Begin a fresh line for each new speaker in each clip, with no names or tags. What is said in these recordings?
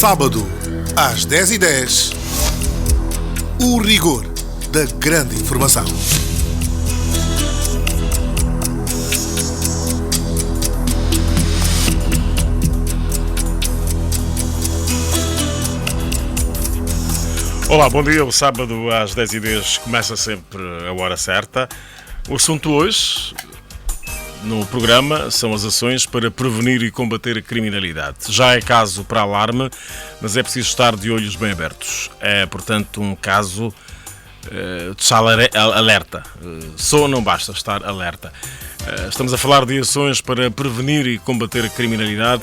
Sábado, às 10h10, o rigor da grande informação.
Olá, bom dia. O sábado às 10h10 começa sempre a hora certa. O assunto hoje no programa são as ações para prevenir e combater a criminalidade. Já é caso para alarme, mas é preciso estar de olhos bem abertos. É, portanto, um caso de estar alerta. Só não basta estar alerta. Estamos a falar de ações para prevenir e combater a criminalidade.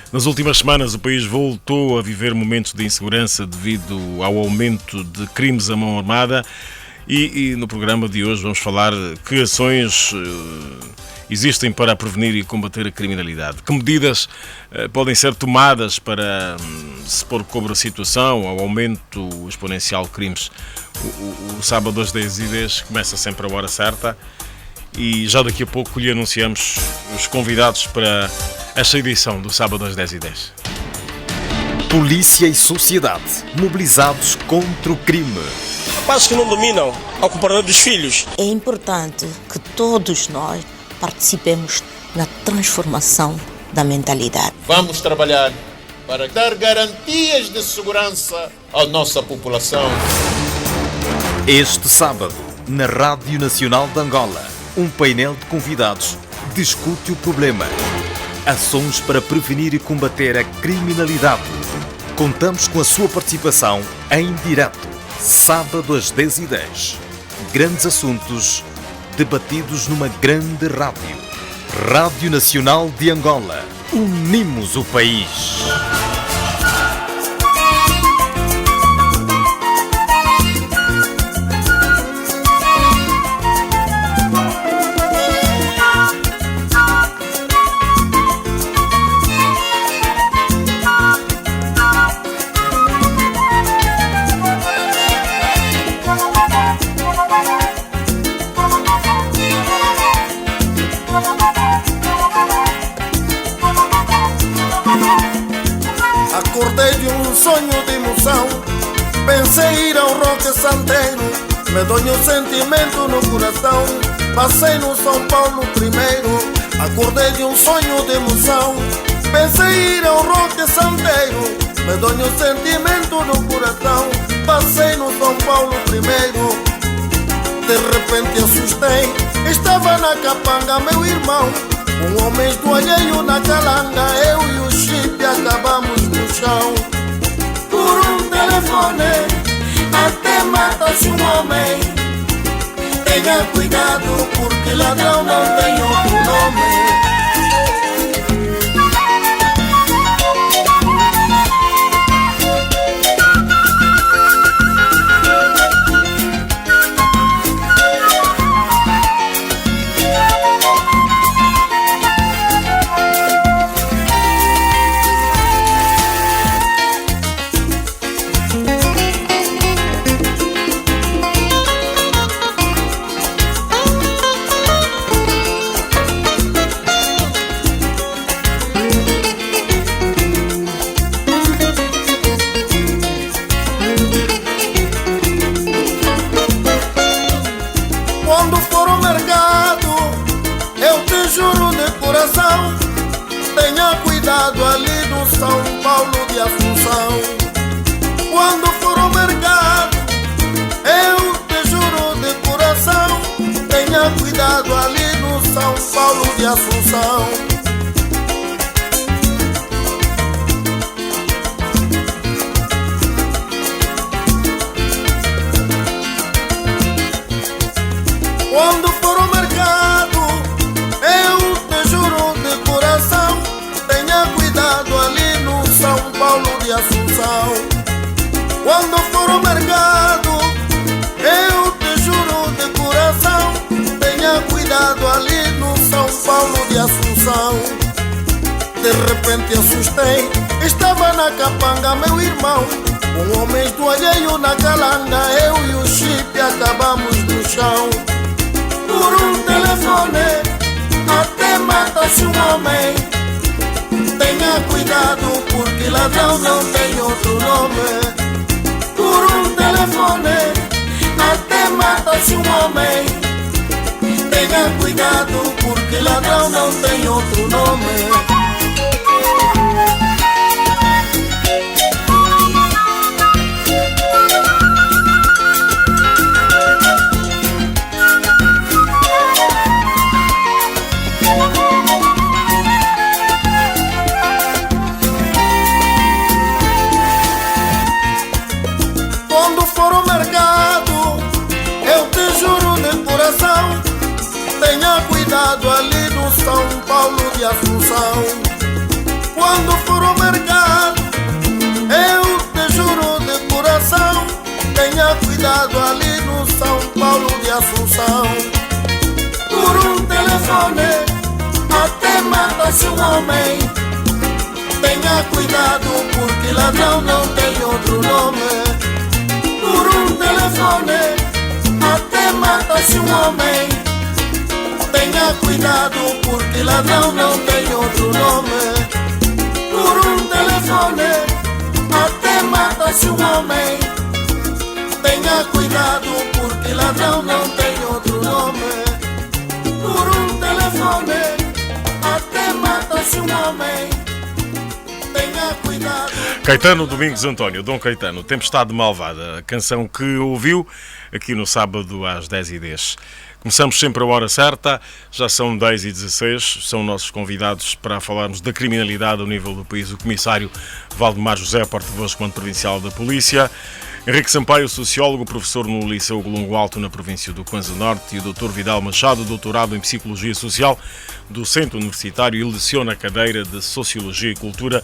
Nas últimas semanas, o país voltou a viver momentos de insegurança devido ao aumento de crimes à mão armada e no programa de hoje vamos falar que ações existem para prevenir e combater a criminalidade. Que medidas podem ser tomadas para se pôr cobre a situação ao aumento exponencial de crimes? O sábado às 10h10 começa sempre a hora certa e já daqui a pouco lhe anunciamos os convidados para esta edição do sábado às 10h10.
Polícia e sociedade mobilizados contra o crime.
Rapazes que não dominam ao comportamento dos filhos.
É importante que todos nós participemos na transformação da mentalidade.
Vamos trabalhar para dar garantias de segurança à nossa população.
Este sábado, na Rádio Nacional de Angola, um painel de convidados discute o problema. Ações para prevenir e combater a criminalidade. Contamos com a sua participação em direto, sábado às 10h10. Grandes assuntos debatidos numa grande rádio. Rádio Nacional de Angola. Unimos o país.
Acordei de um sonho de emoção, pensei ir ao Roque Santeiro, medonho sentimento no coração, passei no São Paulo primeiro. Acordei de um sonho de emoção, pensei ir ao Roque Santeiro, medonho sentimento no coração, passei no São Paulo primeiro. De repente assustei, estava na capanga meu irmão, um homem do alheio na calanga, eu e o chip acabamos no chão. Por um telefone, até mata-se um homem. Tenha cuidado, porque ladrão não tem outro nome. Quando for ao mercado, eu te juro de coração, tenha cuidado ali no São Paulo de Assunção. Quando for ao mercado, eu te juro de coração, tenha cuidado ali no São Paulo de Assunção. Quando for ao mercado, eu te juro de coração, tenha cuidado ali no São Paulo de Assunção. Quando for ao mercado, eu te juro de coração, tenha cuidado ali no São Paulo de Assunção. De repente assustei, estava na capanga meu irmão, um homem do alheio na calanga, eu e o chip acabamos no chão. Por um telefone, até mata-se um homem. Tenha cuidado porque ladrão não tem outro nome. Por um telefone até mata-se um homem. Tenha cuidado porque ladrão não tem outro nome. Quando for ao mercado, eu te juro de coração, tenha cuidado ali no São Paulo de Assunção. Quando for ao mercado, eu te juro de coração, tenha cuidado ali no São Paulo de Assunção. Por um telefone até mata-se um homem. Tenha cuidado porque ladrão não tem outro nome. Por um telefone até mata-se um homem. Tenha cuidado porque ladrão não tem outro nome. Por um telefone até mata-se um homem. Tenha cuidado porque ladrão não tem outro nome. Por um telefone até mata-se um homem. Tenha cuidado.
Caetano Domingos António, Dom Caetano, Tempestade Malvada, a canção que ouviu aqui no sábado às 10h10. Começamos sempre a hora certa, já são 10h16, são nossos convidados para falarmos da criminalidade ao nível do país, o Comissário Valdemar José, porta-voz do Comando Provincial da Polícia, Henrique Sampaio, sociólogo, professor no Liceu Golongo Alto, na província do Kwanza Norte, e o Dr. Vidal Machado, doutorado em Psicologia Social do Centro Universitário e leciona a cadeira de Sociologia e Cultura.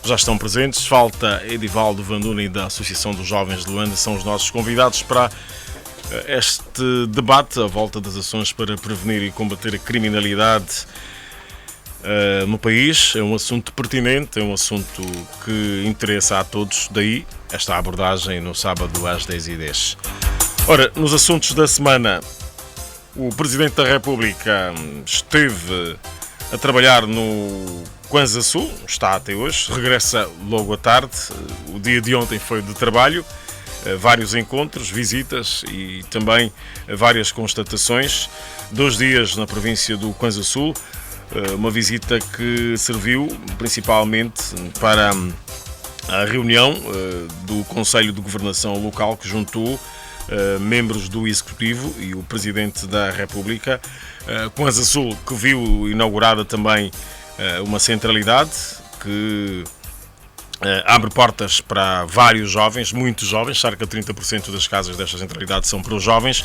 Já estão presentes. Falta Edivaldo Vanduni, da Associação dos Jovens de Luanda, são os nossos convidados para este debate à volta das ações para prevenir e combater a criminalidade no país. É um assunto pertinente, é um assunto que interessa a todos, daí esta abordagem no sábado às 10h10. Ora, nos assuntos da semana, o Presidente da República esteve a trabalhar no Kwanza Sul, está até hoje, regressa logo à tarde. O dia de ontem foi de trabalho, vários encontros, visitas e também várias constatações. 2 dias na província do Kwanza Sul, uma visita que serviu principalmente para a reunião do Conselho de Governação Local, que juntou membros do Executivo e o Presidente da República. Kwanza Sul, que viu inaugurada também uma centralidade que abre portas para vários jovens, muitos jovens, cerca de 30% das casas desta centralidade são para os jovens,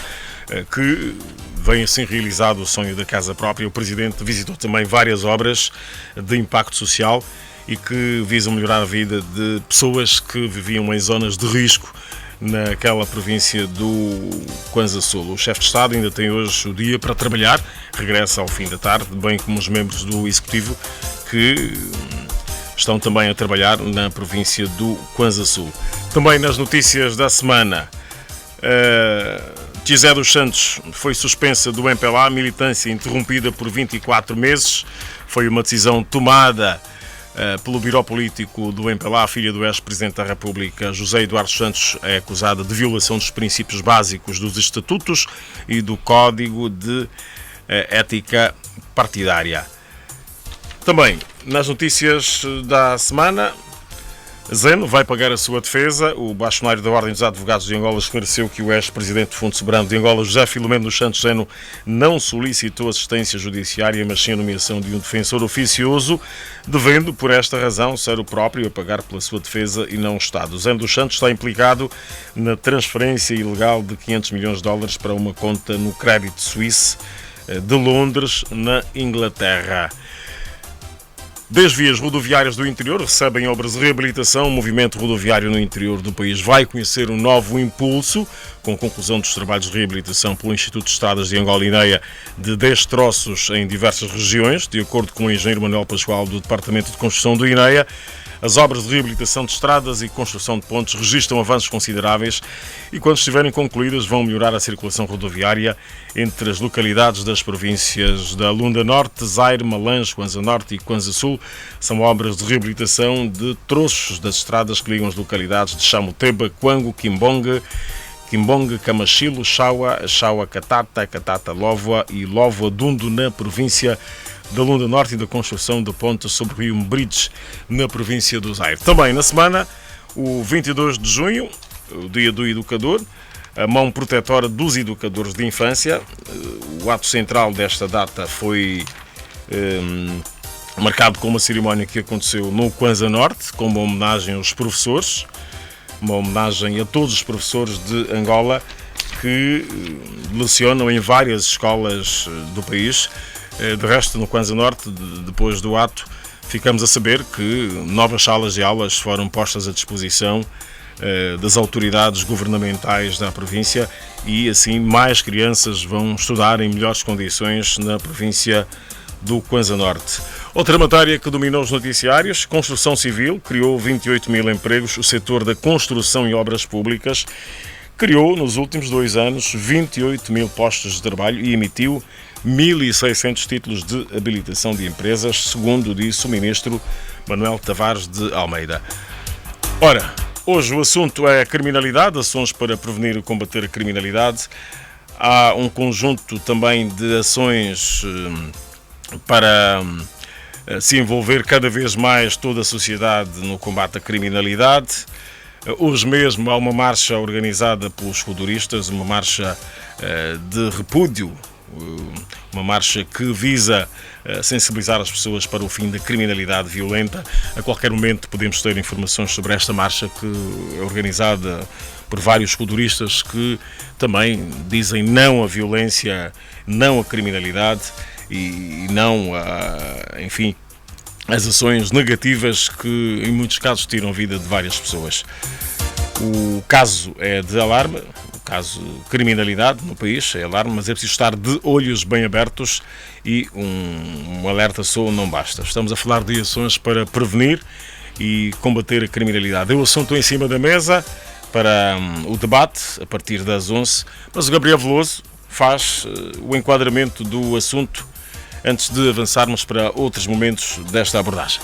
que vem assim realizado o sonho da casa própria. O Presidente visitou também várias obras de impacto social e que visam melhorar a vida de pessoas que viviam em zonas de risco naquela província do Kwanza Sul. O chefe de Estado ainda tem hoje o dia para trabalhar, regressa ao fim da tarde, bem como os membros do Executivo que estão também a trabalhar na província do Kwanza Sul. Também nas notícias da semana, José dos Santos foi suspensa do MPLA, militância interrompida por 24 meses. Foi uma decisão tomada pelo Biro Político do MPLA. A filha do ex-Presidente da República, José Eduardo Santos, é acusada de violação dos princípios básicos dos estatutos e do Código de Ética Partidária. Também, nas notícias da semana, Zeno vai pagar a sua defesa. O bastonário da Ordem dos Advogados de Angola esclareceu que o ex-presidente do Fundo Soberano de Angola, José Filomeno dos Santos Zeno, não solicitou assistência judiciária, mas sim a nomeação de um defensor oficioso, devendo, por esta razão, ser o próprio a pagar pela sua defesa e não o Estado. Zeno dos Santos está implicado na transferência ilegal de $500 milhões para uma conta no Credit Suisse de Londres, na Inglaterra. 10 vias rodoviárias do interior recebem obras de reabilitação. O movimento rodoviário no interior do país vai conhecer um novo impulso, com a conclusão dos trabalhos de reabilitação pelo Instituto de Estradas de Angola INEA de 10 troços em diversas regiões. De acordo com o engenheiro Manuel Pascoal do Departamento de Construção do INEA, As obras de reabilitação de estradas e construção de pontes registram avanços consideráveis e, quando estiverem concluídas, vão melhorar a circulação rodoviária entre as localidades das províncias da Lunda Norte, Zaire, Malange, Kwanza Norte e Kwanza Sul. São obras de reabilitação de troços das estradas que ligam as localidades de Chamuteba, Kwango, Kimbonga, Camachilo, Chaua, Catata, Lóvoa e Lóvoa Dundo, na província da Lunda Norte, e da construção de pontes sobre o rio Mbridge, na província do Zaire. Também na semana, o 22 de junho, o Dia do Educador, a mão protetora dos educadores de infância. O ato central desta data foi marcado com uma cerimónia que aconteceu no Kwanza Norte, com uma homenagem aos professores, uma homenagem a todos os professores de Angola que lecionam em várias escolas do país. De resto, no Kwanza Norte, depois do ato, ficamos a saber que novas salas de aulas foram postas à disposição das autoridades governamentais da província e assim mais crianças vão estudar em melhores condições na província do Kwanza Norte. Outra matéria que dominou os noticiários: construção civil criou 28 mil empregos. O setor da construção e obras públicas criou nos últimos 2 anos 28 mil postos de trabalho e emitiu 1.600 títulos de habilitação de empresas, segundo disse o ministro Manuel Tavares de Almeida. Ora, hoje o assunto é a criminalidade, ações para prevenir e combater a criminalidade. Há um conjunto também de ações para se envolver cada vez mais toda a sociedade no combate à criminalidade. Hoje mesmo há uma marcha organizada pelos codoristas, uma marcha de repúdio, uma marcha que visa sensibilizar as pessoas para o fim da criminalidade violenta. A qualquer momento podemos ter informações sobre esta marcha, que é organizada por vários codoristas que também dizem não à violência, não à criminalidade e não a, enfim, as ações negativas que em muitos casos tiram a vida de várias pessoas. O caso é de alarme, o caso de criminalidade no país é alarme, mas é preciso estar de olhos bem abertos e um alerta só não basta. Estamos a falar de ações para prevenir e combater a criminalidade. O assunto em cima da mesa para o debate a partir das 11, mas o Gabriel Veloso faz o enquadramento do assunto antes de avançarmos para outros momentos desta abordagem.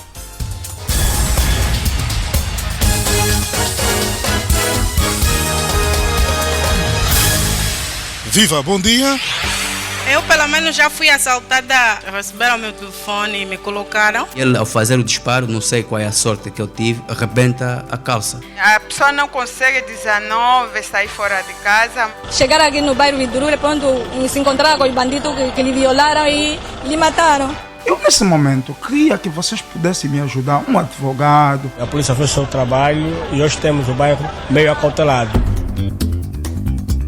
Viva, bom dia.
Eu, pelo menos, já fui assaltada. Receberam meu telefone e me colocaram.
Ele, ao fazer o disparo, não sei qual é a sorte que eu tive, arrebenta a calça.
A pessoa não consegue 19 sair fora de casa.
Chegaram aqui no bairro Vidurule, quando se encontraram com os bandidos que lhe violaram e lhe mataram.
Eu, nesse momento, queria que vocês pudessem me ajudar, um advogado.
A polícia fez o seu trabalho e hoje temos o bairro meio acautelado.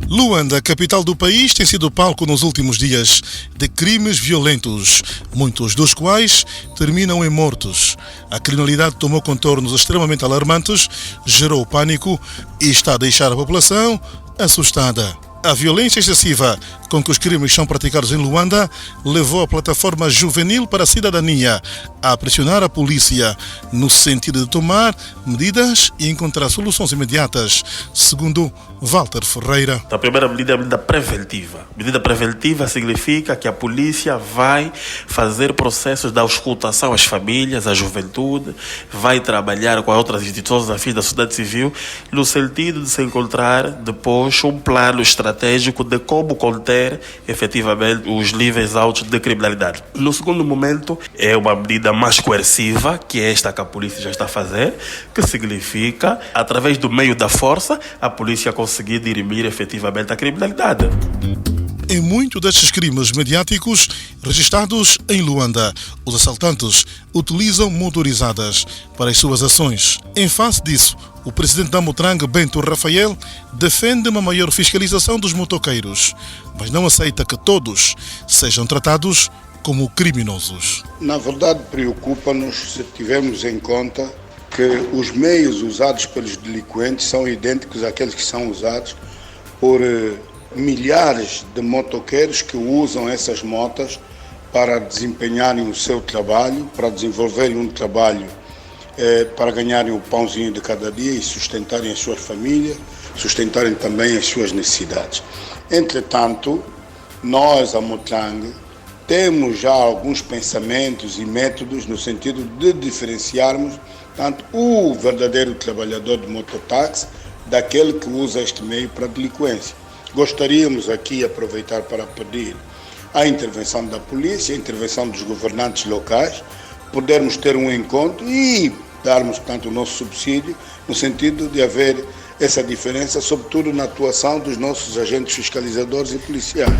Luanda, capital do país, tem sido palco nos últimos dias de crimes violentos, muitos dos quais terminam em mortos. A criminalidade tomou contornos extremamente alarmantes, gerou pânico e está a deixar a população assustada. A violência excessiva com que os crimes são praticados em Luanda levou a plataforma juvenil para a cidadania a pressionar a polícia no sentido de tomar medidas e encontrar soluções imediatas, segundo Walter Ferreira.
A primeira medida é a medida preventiva. Medida preventiva significa que a polícia vai fazer processos de auscultação às famílias, à juventude, vai trabalhar com as outras instituições afins da sociedade civil no sentido de se encontrar depois um plano estratégico de como conter efetivamente os níveis altos de criminalidade. No segundo momento, é uma medida mais coerciva, que é esta que a polícia já está a fazer, que significa, através do meio da força, a polícia conseguir dirimir efetivamente a criminalidade.
Em muitos destes crimes mediáticos registrados em Luanda, os assaltantes utilizam motorizadas para as suas ações. Em face disso, o presidente da Motrang, Bento Rafael, defende uma maior fiscalização dos motoqueiros, mas não aceita que todos sejam tratados como criminosos.
Na verdade, preocupa-nos se tivermos em conta que os meios usados pelos delinquentes são idênticos àqueles que são usados por milhares de motoqueiros que usam essas motas para desempenharem o seu trabalho, para desenvolverem um trabalho para ganharem o pãozinho de cada dia e sustentarem as suas famílias, sustentarem também as suas necessidades. Entretanto, nós, a Motlang, temos já alguns pensamentos e métodos no sentido de diferenciarmos tanto o verdadeiro trabalhador de mototáxi daquele que usa este meio para delinquência. Gostaríamos aqui aproveitar para pedir a intervenção da polícia, a intervenção dos governantes locais, podermos ter um encontro e darmos, portanto, o nosso subsídio no sentido de haver essa diferença, sobretudo na atuação dos nossos agentes fiscalizadores e policiais.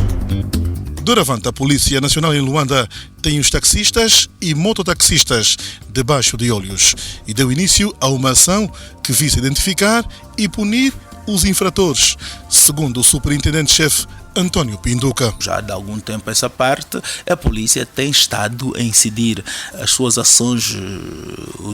Doravante, a Polícia Nacional em Luanda tem os taxistas e mototaxistas debaixo de olhos e deu início a uma ação que visa identificar e punir os infratores, segundo o superintendente-chefe António Pinduca.
Já de algum tempo essa parte, a polícia tem estado a incidir as suas ações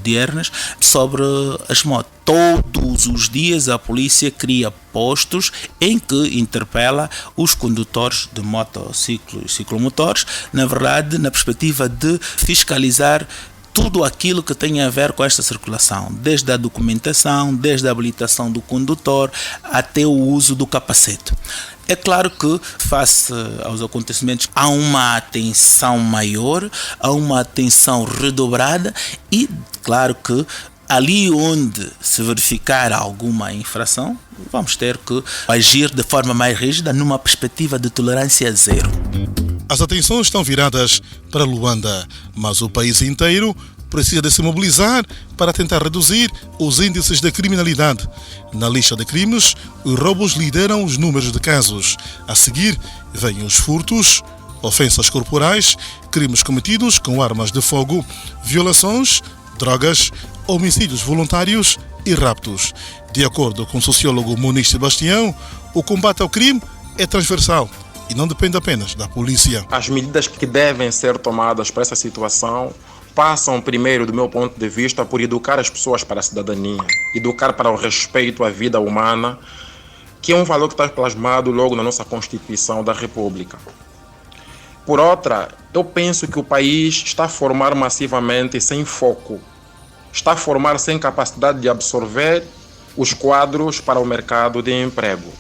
diurnas sobre as motos. Todos os dias a polícia cria postos em que interpela os condutores de motociclos e ciclomotores, na verdade, na perspectiva de fiscalizar tudo aquilo que tem a ver com esta circulação, desde a documentação, desde a habilitação do condutor até o uso do capacete. É claro que, face aos acontecimentos, há uma atenção maior, há uma atenção redobrada e, claro que, ali onde se verificar alguma infração, vamos ter que agir de forma mais rígida numa perspectiva de tolerância zero.
As atenções estão viradas para Luanda, mas o país inteiro precisa de se mobilizar para tentar reduzir os índices de criminalidade. Na lista de crimes, os roubos lideram os números de casos. A seguir, vêm os furtos, ofensas corporais, crimes cometidos com armas de fogo, violações, drogas, homicídios voluntários e raptos. De acordo com o sociólogo Muniz Sebastião, o combate ao crime é transversal e não depende apenas da polícia.
As medidas que devem ser tomadas para essa situação passam primeiro, do meu ponto de vista, por educar as pessoas para a cidadania, educar para o respeito à vida humana, que é um valor que está plasmado logo na nossa Constituição da República. Por outra, eu penso que o país está a formar massivamente sem foco, está a formar sem capacidade de absorver os quadros para o mercado de emprego.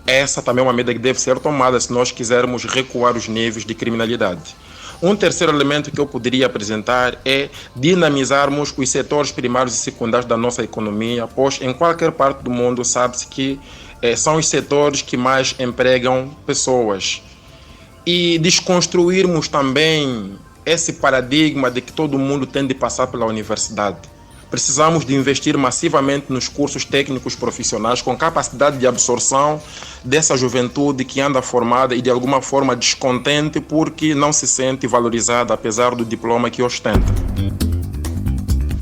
Essa também é uma medida que deve ser tomada se nós quisermos recuar os níveis de criminalidade. Um terceiro elemento que eu poderia apresentar é dinamizarmos os setores primários e secundários da nossa economia, pois em qualquer parte do mundo sabe-se que são os setores que mais empregam pessoas. E desconstruirmos também esse paradigma de que todo mundo tem de passar pela universidade. Precisamos de investir massivamente nos cursos técnicos profissionais com capacidade de absorção dessa juventude que anda formada e de alguma forma descontente porque não se sente valorizada apesar do diploma que ostenta.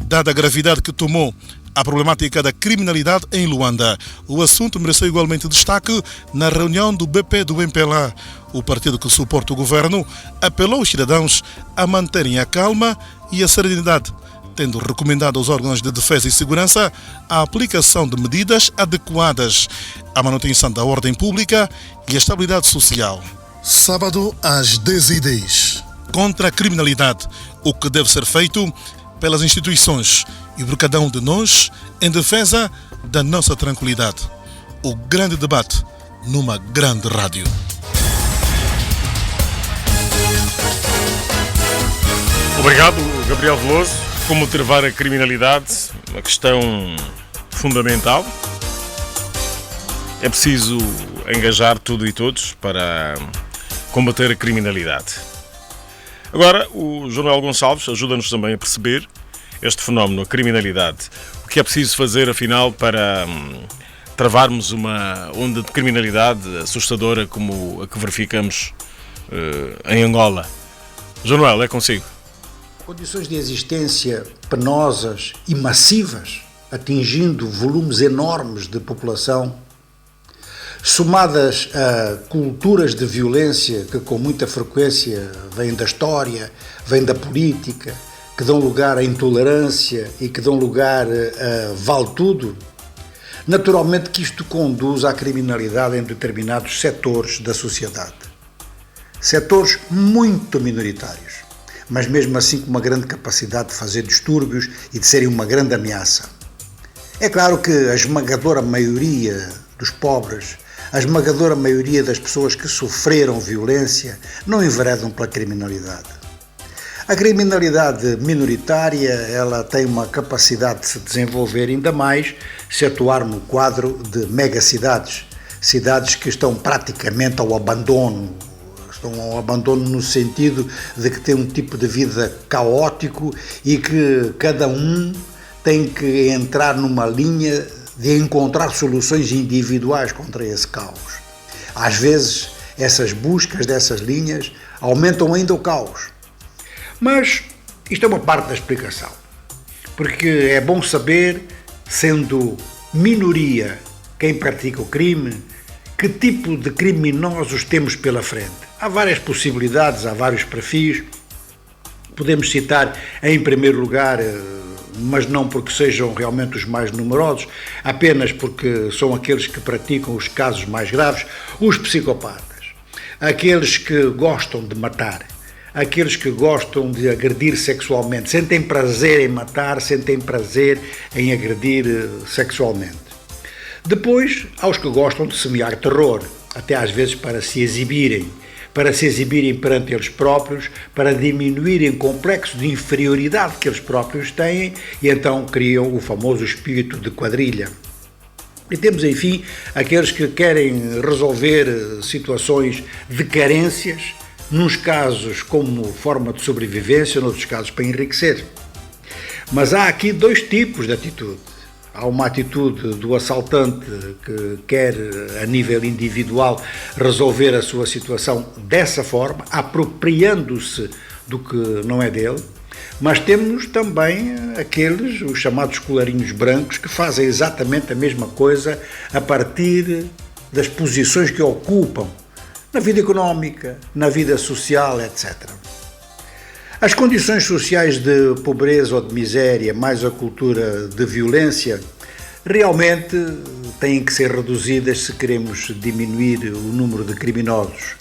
Dada a gravidade que tomou a problemática da criminalidade em Luanda, o assunto mereceu igualmente destaque na reunião do BP do MPLA. O partido que suporta o governo apelou aos cidadãos a manterem a calma e a serenidade, tendo recomendado aos órgãos de defesa e segurança a aplicação de medidas adequadas à manutenção da ordem pública e a estabilidade social. Sábado às 10h10. Contra a criminalidade, o que deve ser feito pelas instituições e por cada um de nós em defesa da nossa tranquilidade. O grande debate numa grande rádio.
Obrigado, Gabriel Veloso. Como travar a criminalidade, uma questão fundamental. É preciso engajar tudo e todos para combater a criminalidade. Agora, o João Gonçalves ajuda-nos também a perceber este fenómeno, a criminalidade. O que é preciso fazer, afinal, para travarmos uma onda de criminalidade assustadora como a que verificamos em Angola? João, é consigo.
Condições de existência penosas e massivas, atingindo volumes enormes de população, somadas a culturas de violência que com muita frequência vêm da história, vêm da política, que dão lugar à intolerância e que dão lugar a vale tudo, naturalmente que isto conduz à criminalidade em determinados setores da sociedade. Setores muito minoritários, mas mesmo assim com uma grande capacidade de fazer distúrbios e de serem uma grande ameaça. É claro que a esmagadora maioria dos pobres, a esmagadora maioria das pessoas que sofreram violência não enveredam pela criminalidade. A criminalidade minoritária, ela tem uma capacidade de se desenvolver ainda mais se atuar no quadro de megacidades, cidades que estão praticamente ao abandono. Estão ao abandono no sentido de que têm um tipo de vida caótico e que cada um tem que entrar numa linha de encontrar soluções individuais contra esse caos. Às vezes, essas buscas dessas linhas aumentam ainda o caos. Mas isto é uma parte da explicação, porque é bom saber, sendo minoria quem pratica o crime, que tipo de criminosos temos pela frente. Há várias possibilidades, há vários perfis. Podemos citar, em primeiro lugar, mas não porque sejam realmente os mais numerosos, apenas porque são aqueles que praticam os casos mais graves, os psicopatas, aqueles que gostam de matar, aqueles que gostam de agredir sexualmente, sentem prazer em matar, sentem prazer em agredir sexualmente. Depois, há os que gostam de semear terror, até às vezes para se exibirem perante eles próprios, para diminuírem o complexo de inferioridade que eles próprios têm e então criam o famoso espírito de quadrilha. E temos, enfim, aqueles que querem resolver situações de carências, nos casos como forma de sobrevivência, noutros casos para enriquecer. Mas há aqui dois tipos de atitude. Há uma atitude do assaltante que quer, a nível individual, resolver a sua situação dessa forma, apropriando-se do que não é dele, mas temos também aqueles, os chamados colarinhos brancos, que fazem exatamente a mesma coisa a partir das posições que ocupam na vida económica, na vida social, etc. As condições sociais de pobreza ou de miséria, mais a cultura de violência, realmente têm que ser reduzidas se queremos diminuir o número de criminosos.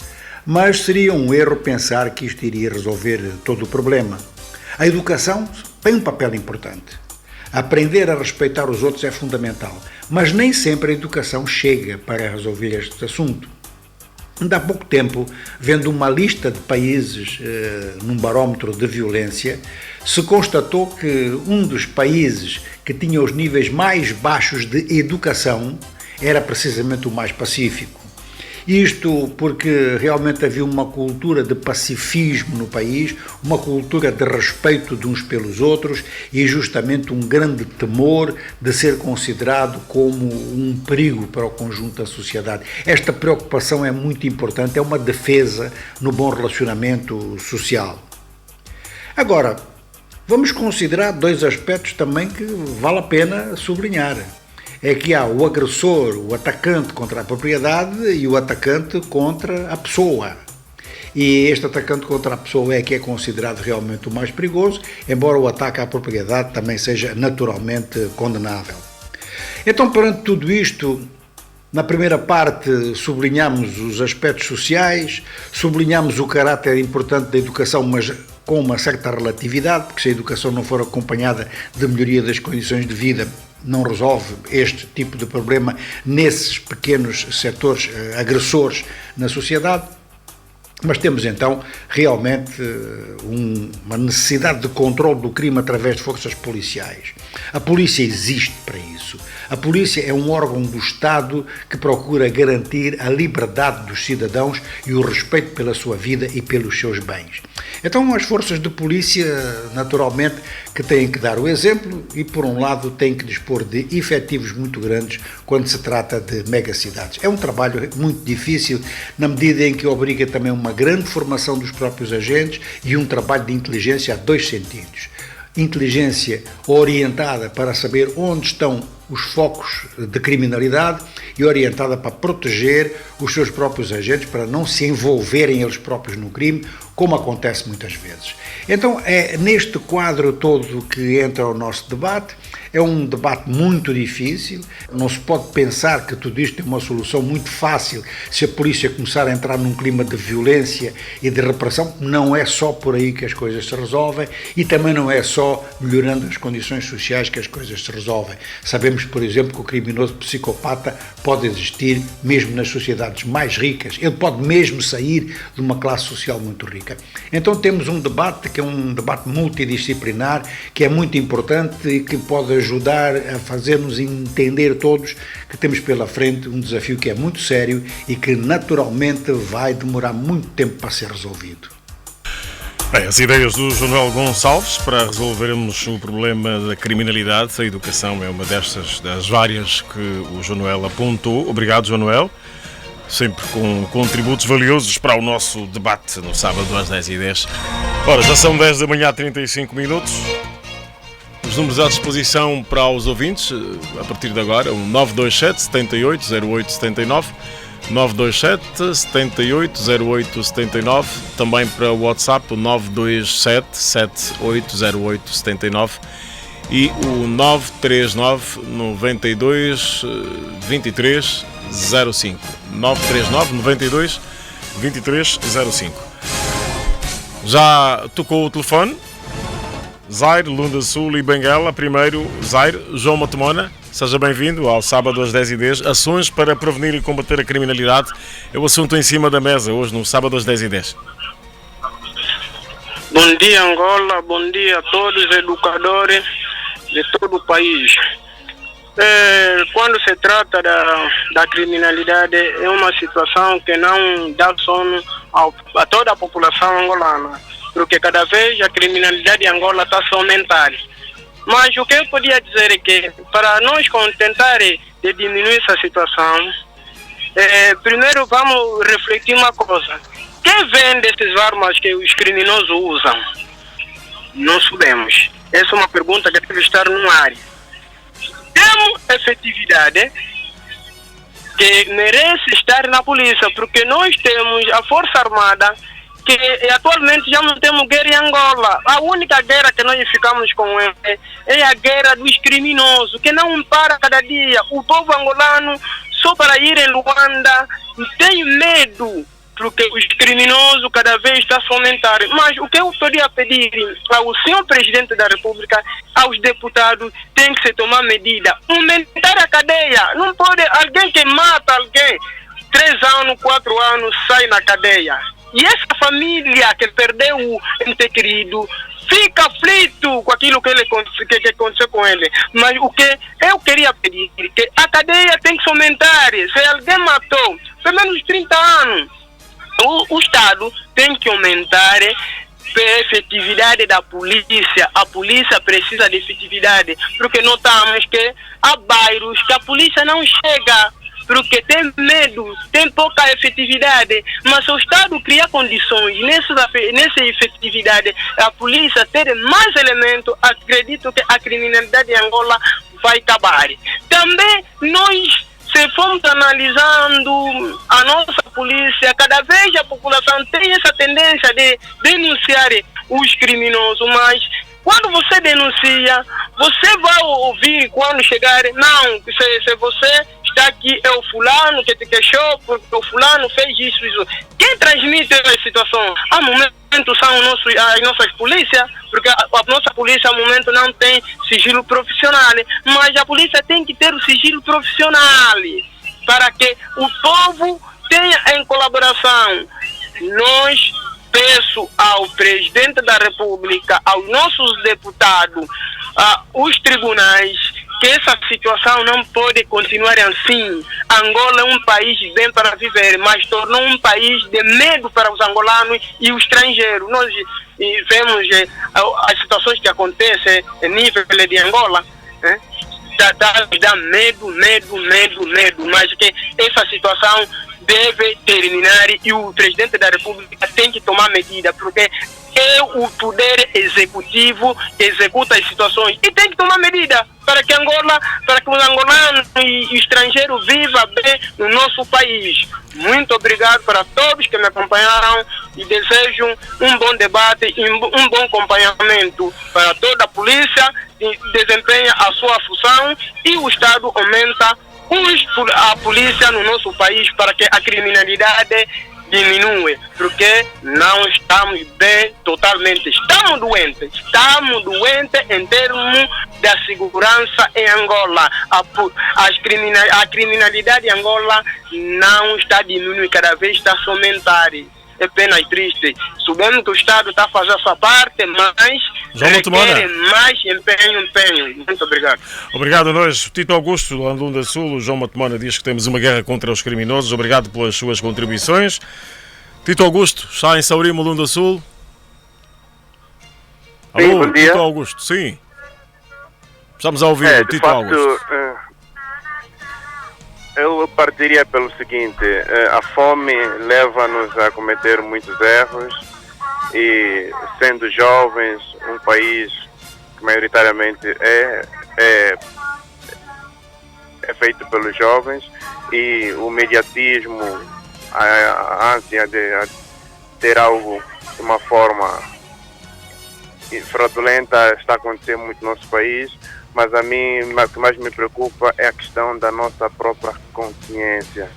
Mas seria um erro pensar que isto iria resolver todo o problema. A educação tem um papel importante. Aprender a respeitar os outros é fundamental, mas nem sempre a educação chega para resolver este assunto. Ainda há pouco tempo, vendo uma lista de países num barómetro de violência, se constatou que um dos países que tinha os níveis mais baixos de educação era precisamente o mais pacífico. Isto porque realmente havia uma cultura de pacifismo no país, uma cultura de respeito de uns pelos outros e justamente um grande temor de ser considerado como um perigo para o conjunto da sociedade. Esta preocupação é muito importante, é uma defesa no bom relacionamento social. Agora, vamos considerar dois aspectos também que vale a pena sublinhar. É que há o agressor, o atacante contra a propriedade e o atacante contra a pessoa. E este atacante contra a pessoa é que é considerado realmente o mais perigoso, embora o ataque à propriedade também seja naturalmente condenável. Então, perante tudo isto, na primeira parte sublinhamos os aspectos sociais, sublinhamos o caráter importante da educação, mas com uma certa relatividade, porque se a educação não for acompanhada de melhoria das condições de vida, não resolve este tipo de problema nesses pequenos setores agressores na sociedade. Mas temos então realmente uma necessidade de controle do crime através de forças policiais. A polícia existe para isso. A polícia é um órgão do Estado que procura garantir a liberdade dos cidadãos e o respeito pela sua vida e pelos seus bens. Então as forças de polícia, naturalmente, que têm que dar o exemplo e, por um lado, têm que dispor de efetivos muito grandes quando se trata de megacidades. É um trabalho muito difícil, na medida em que obriga também uma grande formação dos próprios agentes e um trabalho de inteligência a dois sentidos. Inteligência orientada para saber onde estão os focos de criminalidade e orientada para proteger os seus próprios agentes, para não se envolverem eles próprios no crime, como acontece muitas vezes. Então é neste quadro todo que entra o nosso debate. É um debate muito difícil, não se pode pensar que tudo isto é uma solução muito fácil se a polícia começar a entrar num clima de violência e de repressão. Não é só por aí que as coisas se resolvem e também não é só melhorando as condições sociais que as coisas se resolvem. Sabemos, por exemplo, que o criminoso psicopata pode existir mesmo nas sociedades mais ricas, ele pode mesmo sair de uma classe social muito rica. Então temos um debate que é um debate multidisciplinar, que é muito importante e que pode ajudar a fazer-nos entender todos que temos pela frente um desafio que é muito sério e que naturalmente vai demorar muito tempo para ser resolvido.
Bem, as ideias do Jonuel Gonçalves para resolvermos o problema da criminalidade, a educação é uma destas, das várias que o Jonuel apontou. Obrigado, Jonuel. Sempre com contributos valiosos para o nosso debate no sábado às 10h10. Ora, já são 10 da manhã, 35 minutos. Os números à disposição para os ouvintes, a partir de agora, o 927 78 08 79, 927 78 08 79, também para o WhatsApp, o 927 78 08 79 e o 939 92 23 05. 939 92 23 05. Já tocou o telefone? Zaire, Lunda Sul e Benguela. Primeiro, Zaire, João Matomona, seja bem-vindo ao sábado às 10h10. Ações para prevenir e combater a criminalidade é o assunto em cima da mesa hoje no sábado às 10h10.
Bom dia, Angola, bom dia a todos os educadores de todo o país. Quando se trata da criminalidade, é uma situação que não dá sono a toda a população angolana, porque cada vez a criminalidade em Angola está a aumentar. Mas o que eu podia dizer é que, para nós tentar de diminuir essa situação, primeiro vamos refletir uma coisa. Quem vende essas armas que os criminosos usam? Não sabemos. Essa é uma pergunta que deve estar no ar. Temos efetividade que merece estar na polícia, porque nós temos a Força Armada que atualmente já não temos guerra em Angola. A única guerra que nós ficamos com ele é a guerra dos criminosos, que não para cada dia. O povo angolano, só para ir em Luanda, tem medo, porque os criminosos cada vez estão a aumentar. Mas o que eu poderia pedir ao senhor Presidente da República, aos deputados, tem que se tomar medida. Aumentar a cadeia. Não pode alguém que mata alguém, 3 anos, 4 anos, sai na cadeia. E essa família que perdeu o ente querido fica aflito com aquilo que aconteceu com ele. Mas o que eu queria pedir é que a cadeia tem que se aumentar. Se alguém matou pelo menos 30 anos, o Estado tem que aumentar a efetividade da polícia. A polícia precisa de efetividade, porque notamos que há bairros que a polícia não chega, porque tem medo, tem pouca efetividade. Mas se o Estado criar condições nessa efetividade, a polícia ter mais elementos, acredito que a criminalidade em Angola vai acabar. Também nós, se formos analisando a nossa polícia, cada vez a população tem essa tendência de denunciar os criminosos, mas quando você denuncia, você vai ouvir quando chegar, não, se você está aqui, é o fulano que te queixou, porque o fulano fez isso. Quem transmite a situação? Há momentos são as nossas polícias, porque a nossa polícia, ao momento, não tem sigilo profissional, mas a polícia tem que ter o sigilo profissional, para que o povo tenha em colaboração. Nós peço ao Presidente da República, aos nossos deputados, aos tribunais, que essa situação não pode continuar assim. Angola é um país bem para viver, mas tornou um país de medo para os angolanos e os estrangeiros. Nós vemos as situações que acontecem em nível de Angola, dá medo, mas que essa situação deve terminar e o presidente da República tem que tomar medida, porque é o poder executivo que executa as situações e tem que tomar medida para que Angola, para que os angolanos e estrangeiros vivam bem no nosso país. Muito obrigado para todos que me acompanharam e desejo um bom debate e um bom acompanhamento para toda a polícia que desempenha a sua função e o Estado aumenta a polícia no nosso país para que a criminalidade diminui, porque não estamos bem totalmente, estamos doentes em termos da segurança em Angola. A criminalidade em Angola não está diminuindo, cada vez está a aumentar. É pena e triste. Sabemos que o Estado está a fazer a sua parte, mas requer mais empenho. Muito obrigado.
Obrigado a nós. Tito Augusto, do Lunda Sul. O João Matemona diz que temos uma guerra contra os criminosos. Obrigado pelas suas contribuições. Tito Augusto, está em Saurimo, Lunda Sul.
Sim,
alô,
bom dia.
Tito Augusto, sim. Estamos a ouvir o Tito Augusto.
Eu partiria pelo seguinte: a fome leva-nos a cometer muitos erros e, sendo jovens, um país que maioritariamente é feito pelos jovens, e o mediatismo, a ânsia de ter algo de uma forma fraudulenta está acontecendo muito no nosso país. Mas a mim, o que mais me preocupa é a questão da nossa própria consciência.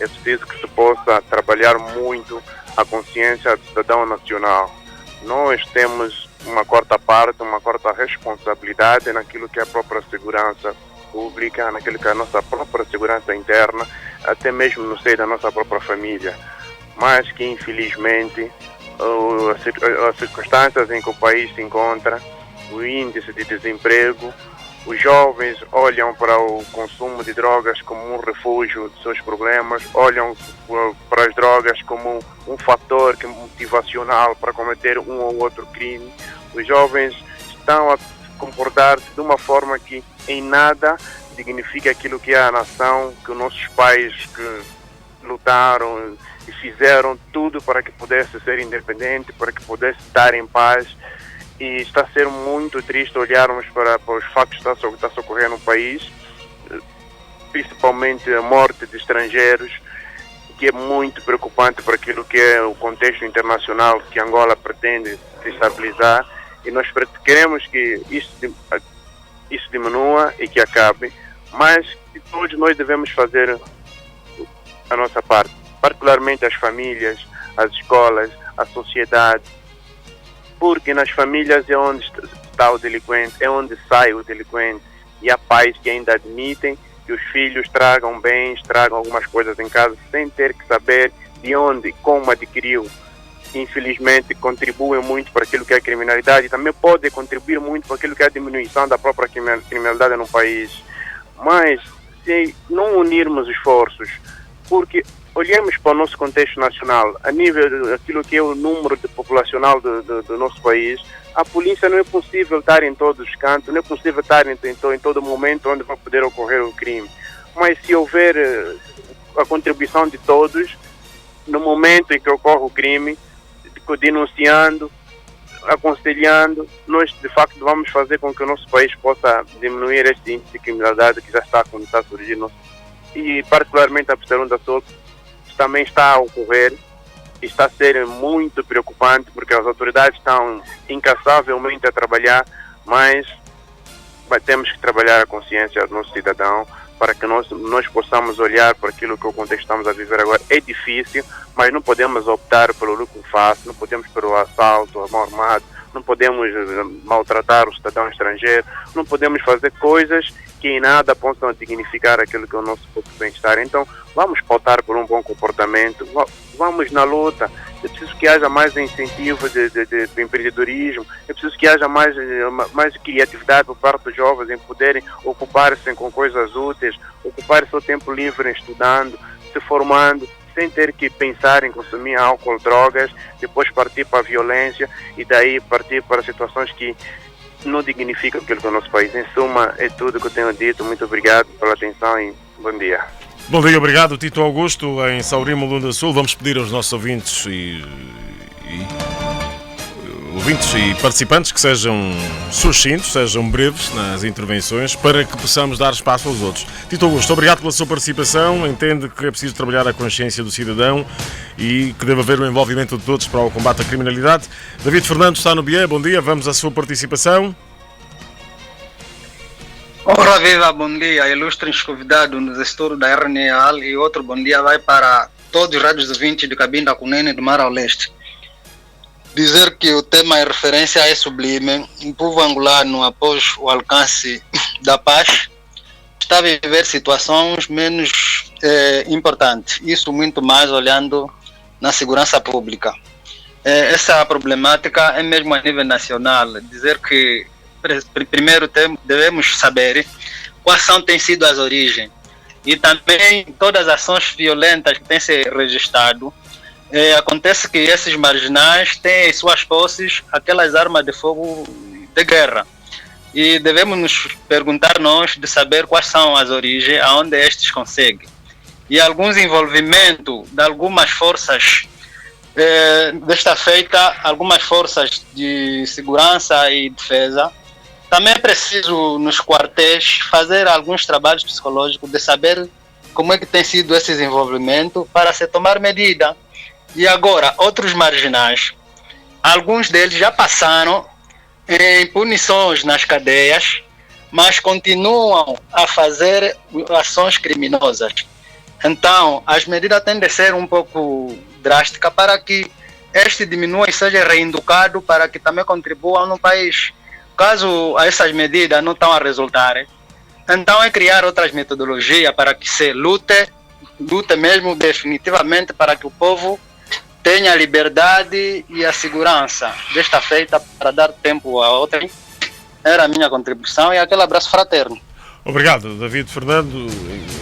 É preciso que se possa trabalhar muito a consciência do cidadão nacional. Nós temos uma quarta parte, uma quarta responsabilidade naquilo que é a própria segurança pública, naquilo que é a nossa própria segurança interna, até mesmo no seio da nossa própria família. Mas que, infelizmente, as circunstâncias em que o país se encontra, o índice de desemprego, os jovens olham para o consumo de drogas como um refúgio de seus problemas, olham para as drogas como um fator motivacional para cometer um ou outro crime. Os jovens estão a comportar-se de uma forma que em nada dignifica aquilo que é a nação, que os nossos pais que lutaram e fizeram tudo para que pudesse ser independente, para que pudesse estar em paz. E está a ser muito triste olharmos para os fatos que está a ocorrer no país, principalmente a morte de estrangeiros, que é muito preocupante para aquilo que é o contexto internacional que Angola pretende estabilizar, e nós queremos que isso diminua e que acabe, mas todos nós devemos fazer a nossa parte, particularmente as famílias, as escolas, a sociedade, porque nas famílias é onde está o delinquente, é onde sai o delinquente, e há pais que ainda admitem que os filhos tragam bens, tragam algumas coisas em casa sem ter que saber de onde, como adquiriu. Infelizmente contribuem muito para aquilo que é a criminalidade e também pode contribuir muito para aquilo que é a diminuição da própria criminalidade no país. Mas se não unirmos esforços, porque olhemos para o nosso contexto nacional, a nível daquilo que é o número de populacional do nosso país, a polícia não é possível estar em todos os cantos, não é possível estar em todo momento onde vai poder ocorrer o crime. Mas se houver a contribuição de todos, no momento em que ocorre o crime, denunciando, aconselhando, nós de facto vamos fazer com que o nosso país possa diminuir este índice de criminalidade que já está a começar a surgir. E particularmente a Pissarunda Sul também está a ocorrer e está a ser muito preocupante, porque as autoridades estão incansavelmente a trabalhar, mas temos que trabalhar a consciência do nosso cidadão para que nós possamos olhar para aquilo que o contexto estamos a viver agora. É difícil, mas não podemos optar pelo lucro fácil, não podemos pelo assalto, a mão armada, não podemos maltratar o cidadão estrangeiro, não podemos fazer coisas que em nada possam dignificar aquilo que é o nosso próprio bem-estar. Então, vamos pautar por um bom comportamento, vamos na luta. É preciso que haja mais incentivo de empreendedorismo, é preciso que haja mais criatividade por parte dos jovens em poderem ocupar-se com coisas úteis, ocupar seu tempo livre estudando, se formando, sem ter que pensar em consumir álcool, drogas, depois partir para a violência e daí partir para situações que não dignificam aquilo que é o nosso país. Em suma, é tudo que eu tenho dito. Muito obrigado pela atenção e bom dia.
Bom dia, obrigado. Tito Augusto, em Saurimo, Lunda Sul. Vamos pedir aos nossos ouvintes e participantes que sejam sucintos, sejam breves nas intervenções, para que possamos dar espaço aos outros. Tito Augusto, obrigado pela sua participação. Entende que é preciso trabalhar a consciência do cidadão e que deve haver o envolvimento de todos para o combate à criminalidade. David Fernandes está no BIE. Bom dia, vamos à sua participação.
Ora viva, bom dia, ilustres convidados nos estudos da RNAL, e outro bom dia vai para todos os rádios ouvintes de Cabinda Cunene do Mar ao Leste. Dizer que o tema em referência é sublime. O povo angolano, após o alcance da paz, está a viver situações menos importantes, isso muito mais olhando na segurança pública. Essa problemática é mesmo a nível nacional. Dizer que primeiro devemos saber quais têm sido as origens e também todas as ações violentas que têm se registrado. Acontece que esses marginais têm em suas posses aquelas armas de fogo de guerra e devemos nos perguntar nós de saber quais são as origens, aonde estes conseguem, e alguns envolvimentos de algumas forças desta feita, algumas forças de segurança e defesa. Também é preciso, nos quartéis, fazer alguns trabalhos psicológicos de saber como é que tem sido esse desenvolvimento para se tomar medida. E agora, outros marginais, alguns deles já passaram em punições nas cadeias, mas continuam a fazer ações criminosas. Então, as medidas têm de ser um pouco drásticas para que este diminua e seja reeducado para que também contribuam no país. Caso essas medidas não estão a resultar, então é criar outras metodologias para que se lute mesmo definitivamente para que o povo tenha a liberdade e a segurança. Desta feita, para dar tempo a outra, era a minha contribuição e aquele abraço fraterno.
Obrigado, David Fernando.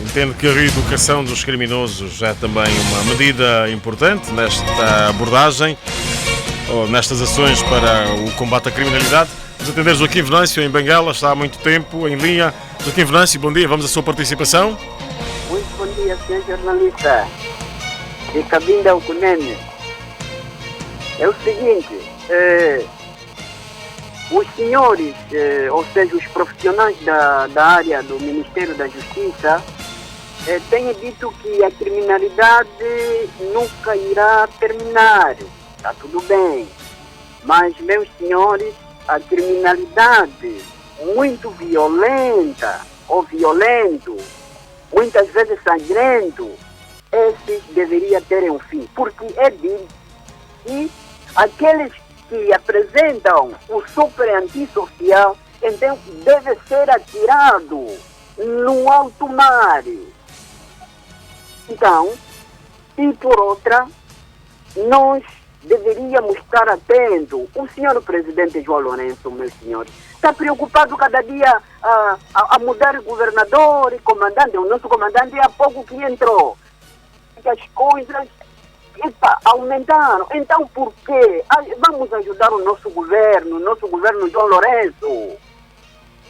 Entendo que a reeducação dos criminosos é também uma medida importante nesta abordagem, ou nestas ações para o combate à criminalidade. Vamos atender Joaquim Venâncio em Benguela, está há muito tempo em linha. Joaquim Venâncio, bom dia, vamos à sua participação.
Muito bom dia, senhor jornalista de Cabinda Cunene. É o seguinte, os senhores, ou seja, os profissionais da área do Ministério da Justiça, têm dito que a criminalidade nunca irá terminar. Está tudo bem, mas, meus senhores, a criminalidade muito violenta ou violento, muitas vezes sangrento, esses deveriam ter um fim, porque é dito que aqueles que apresentam o super antissocial, então deve ser atirado no alto mar. Então, e por outra, nós deveríamos estar atentos. O senhor presidente João Lourenço, meus senhores, está preocupado cada dia a mudar governador e comandante. O nosso comandante há pouco que entrou. As coisas aumentaram. Então, por quê? Vamos ajudar o nosso governo João Lourenço.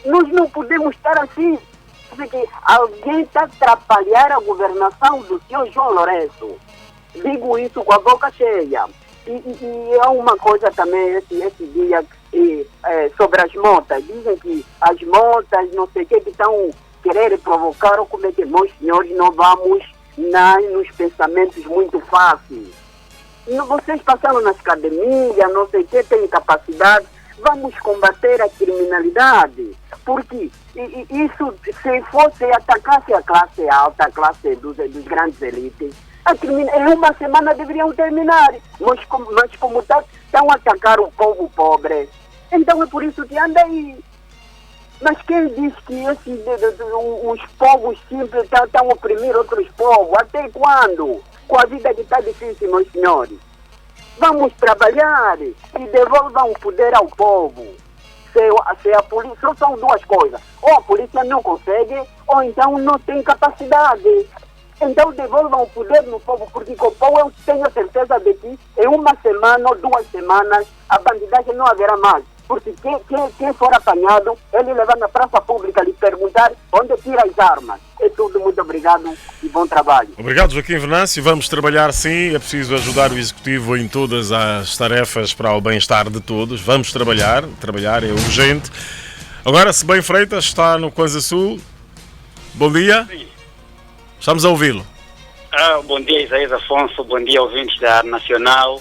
Nós não podemos estar assim, porque alguém está a atrapalhar a governação do senhor João Lourenço. Digo isso com a boca cheia. E há uma coisa também esse dia sobre as motas. Dizem que as motas, não sei o que estão querendo provocar, ou como é que, meus senhores, não vamos nos pensamentos muito fáceis. Vocês passaram nas academias, não sei o que, têm capacidade. Vamos combater a criminalidade. Porque isso, se fosse atacasse a classe alta, a classe dos grandes elites, em uma semana deveriam terminar. Mas como estão a atacar o povo pobre, então é por isso que anda aí. Mas quem diz que os povos simples estão a oprimir outros povos? Até quando? Com a vida que está difícil, meus senhores. Vamos trabalhar e devolvam o poder ao povo. Se a polícia, só são duas coisas. Ou a polícia não consegue, ou então não tem capacidade. Então devolvam o poder no povo, porque com o povo eu tenho certeza de que em uma semana ou 2 semanas a bandidagem não haverá mais. Porque quem for apanhado, ele levar na praça pública lhe perguntar onde tira as armas. É tudo, muito obrigado e bom trabalho.
Obrigado, Joaquim Venâncio. Vamos trabalhar sim, é preciso ajudar o Executivo em todas as tarefas para o bem-estar de todos. Vamos trabalhar é urgente. Agora, Sebem Freitas está no Coisa Sul. Bom dia.
Sim.
Estamos a ouvi-lo.
Bom dia, Isaías Afonso. Bom dia, ouvintes da Nacional.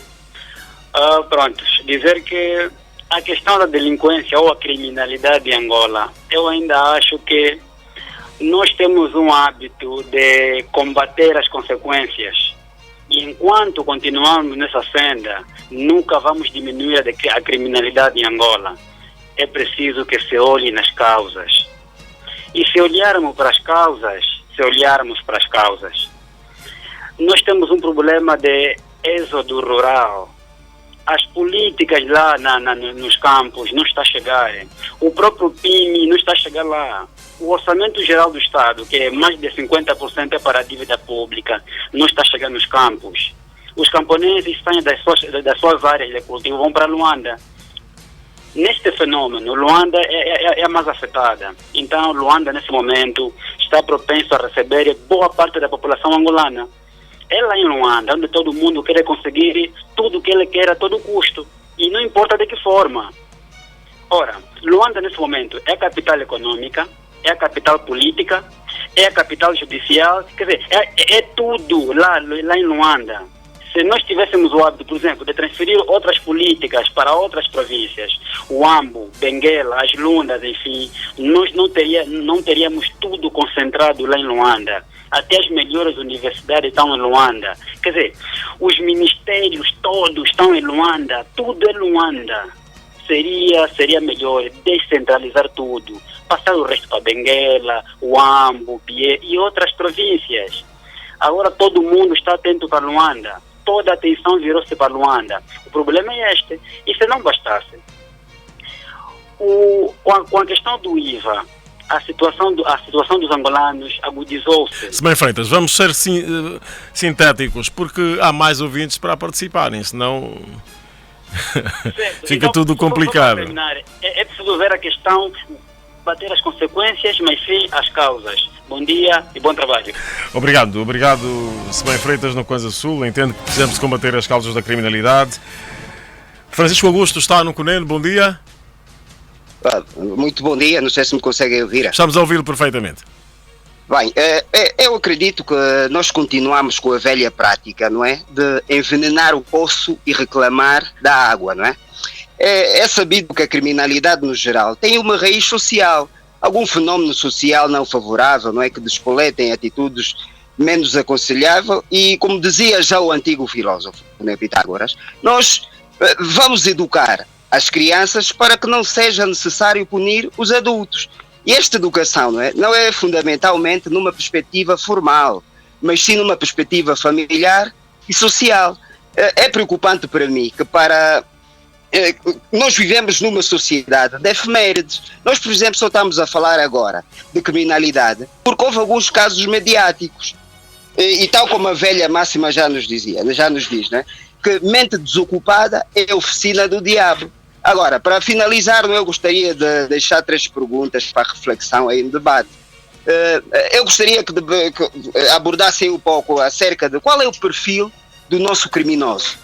Dizer que a questão da delinquência ou a criminalidade em Angola, eu ainda acho que nós temos um hábito de combater as consequências. E enquanto continuarmos nessa senda, nunca vamos diminuir a criminalidade em Angola. É preciso que se olhe nas causas. E se olharmos para as causas, nós temos um problema de êxodo rural. As políticas lá nos campos não estão a chegar. O próprio PIMI não está a chegar lá. O orçamento geral do Estado, que é mais de 50% é para a dívida pública, não está a chegar nos campos. Os camponeses saem das suas áreas de cultivo, vão para Luanda. Neste fenômeno, Luanda é a mais afetada. Então, Luanda, nesse momento, está propenso a receber boa parte da população angolana. É lá em Luanda, onde todo mundo quer conseguir tudo o que ele quer a todo custo. E não importa de que forma. Ora, Luanda, nesse momento, é a capital econômica, é a capital política, é a capital judicial. Quer dizer, é tudo lá em Luanda. Se nós tivéssemos o hábito, por exemplo, de transferir outras políticas para outras províncias, o Ambo, Benguela, as Lundas, enfim, nós não teríamos tudo concentrado lá em Luanda. Até as melhores universidades estão em Luanda. Quer dizer, os ministérios todos estão em Luanda, tudo é Luanda. Seria melhor descentralizar tudo, passar o resto para Benguela, o Ambo, Bié e outras províncias. Agora todo mundo está atento para Luanda. Toda a atenção virou-se para Luanda. O problema é este. E se não bastasse, com a questão do IVA, a situação dos angolanos agudizou-se.
Sebem Freitas, vamos ser sintéticos, porque há mais ouvintes para participarem, senão fica então, tudo complicado.
É preciso ver a questão, bater as consequências, mas sim as causas. Bom dia e bom trabalho.
Obrigado, Sebem Freitas no Coisa Sul. Entendo que precisamos combater as causas da criminalidade. Francisco Augusto está no Cunene, bom dia.
Muito bom dia, não sei se me conseguem ouvir.
Estamos a ouvi-lo perfeitamente.
Bem, eu acredito que nós continuamos com a velha prática, não é? De envenenar o poço e reclamar da água, não é? É sabido que a criminalidade no geral tem uma raiz social, algum fenómeno social não favorável, não é? Que despoletem atitudes menos aconselháveis e, como dizia já o antigo filósofo, né, Pitágoras, nós vamos educar as crianças para que não seja necessário punir os adultos. E esta educação não é fundamentalmente numa perspectiva formal, mas sim numa perspectiva familiar e social. É preocupante para mim que nós vivemos numa sociedade de efemérides. Nós, por exemplo, só estamos a falar agora de criminalidade porque houve alguns casos mediáticos. E tal como a velha máxima já nos diz, né? Que mente desocupada é a oficina do diabo. Agora, para finalizar, eu gostaria de deixar 3 perguntas para reflexão aí no debate. Eu gostaria que abordassem um pouco acerca de qual é o perfil do nosso criminoso.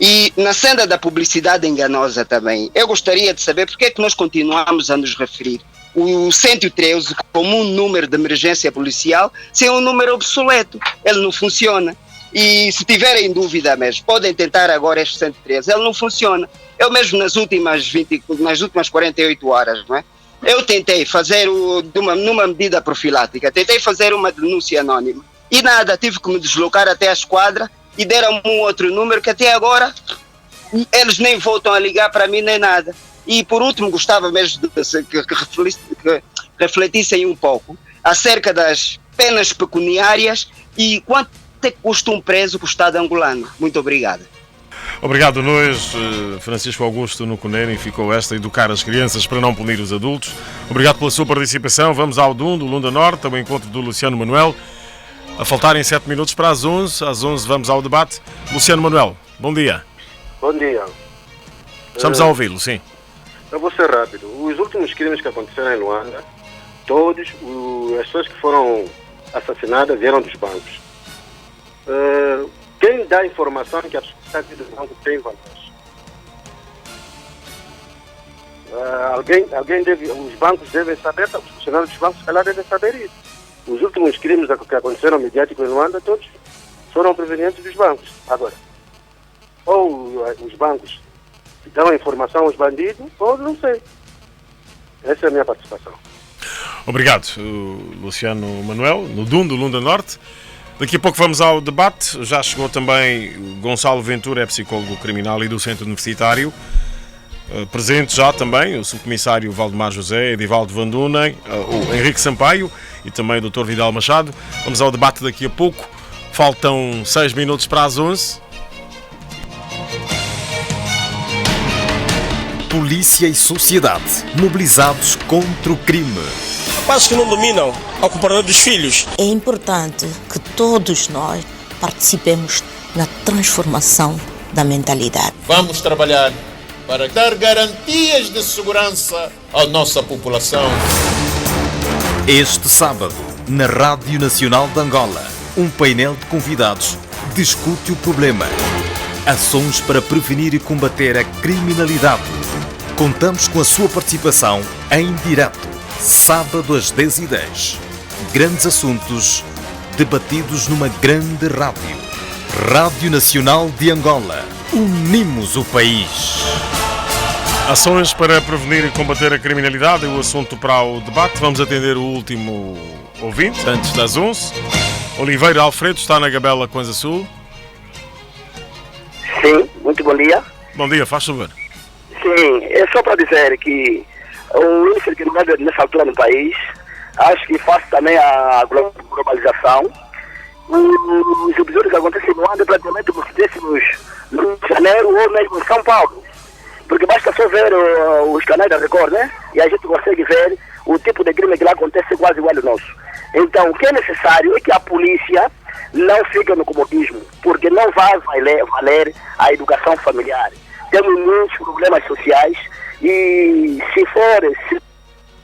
E na senda da publicidade enganosa também, eu gostaria de saber porque é que nós continuamos a nos referir o 113 como um número de emergência policial, sem um número obsoleto. Ele não funciona. E se tiverem dúvida mesmo, podem tentar agora este 113. Ele não funciona. Eu mesmo nas últimas 48 horas, não é? Eu tentei fazer numa medida profilática, tentei fazer uma denúncia anónima. E nada, tive que me deslocar até a esquadra e deram-me um outro número que até agora eles nem voltam a ligar para mim nem nada. E por último gostava mesmo que refletissem um pouco acerca das penas pecuniárias e quanto é que custa um preso com o Estado angolano. Muito obrigado.
Obrigado nós, Francisco Augusto no Cunene, ficou esta, educar as crianças para não punir os adultos. Obrigado pela sua participação. Vamos ao do Lunda Norte, ao encontro do Luciano Manuel. A faltarem 7 minutos para as 11. Às 11 vamos ao debate. Luciano Manuel, bom dia.
Bom dia.
Estamos a ouvi-lo, sim.
Eu vou ser rápido. Os últimos crimes que aconteceram em Luanda, todos as pessoas que foram assassinadas vieram dos bancos. Quem dá informação que a sociedade do banco tem valor? Os bancos devem saber, os funcionários dos bancos, se calhar, devem saber isso. Os últimos crimes que aconteceram mediáticos em Luanda, todos foram provenientes dos bancos. Agora, ou os bancos dão informação aos bandidos, ou não sei. Essa é a minha participação.
Obrigado, Luciano Manuel, no DUN do Lunda Norte. Daqui a pouco vamos ao debate. Já chegou também o Gonçalo Ventura, é psicólogo criminal e do Centro Universitário. Presente já também o subcomissário Valdemar José, Edivaldo Van Dunen, o Henrique Sampaio e também o Dr. Vidal Machado. Vamos ao debate daqui a pouco. Faltam 6 minutos para as 11.
Polícia e sociedade mobilizados contra o crime.
Rapazes que não dominam ao comparador dos filhos.
É importante que todos nós participemos na transformação da mentalidade.
Vamos trabalhar para dar garantias de segurança à nossa população.
Este sábado, na Rádio Nacional de Angola, um painel de convidados discute o problema. Ações para prevenir e combater a criminalidade. Contamos com a sua participação em direto, sábado às 10h10. Grandes assuntos debatidos numa grande rádio. Rádio Nacional de Angola. Unimos o país.
Ações para prevenir e combater a criminalidade é o assunto para o debate. Vamos atender o último ouvinte, antes das 11. Oliveira Alfredo está na Gabela, Coisa Sul.
Sim, muito bom dia.
Bom dia, faz favor.
Sim, é só para dizer que o índice de criminalidade nessa altura no país, acho que face também à globalização, os episódios que acontecem no ano praticamente como se dessemos no Rio de Janeiro ou mesmo em São Paulo. Porque basta só ver os canais da Record, né? E a gente consegue ver o tipo de crime que lá acontece quase igual ao nosso. Então, o que é necessário é que a polícia não fique no comodismo, porque não vai valer a educação familiar. Temos muitos problemas sociais e se for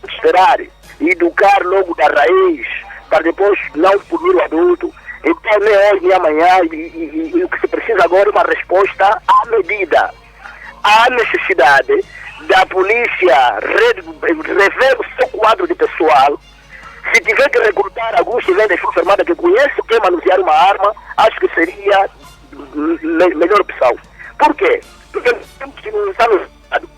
esperar e educar logo da raiz para depois não punir o adulto, então nem hoje nem amanhã e o que se precisa agora é uma resposta à medida. Há necessidade da polícia rever o seu quadro de pessoal. Se tiver que recrutar alguns que vêm da Força Armada que conhecem o que é manusear uma arma, acho que seria a melhor opção. Por quê? Porque temos que não está no Estado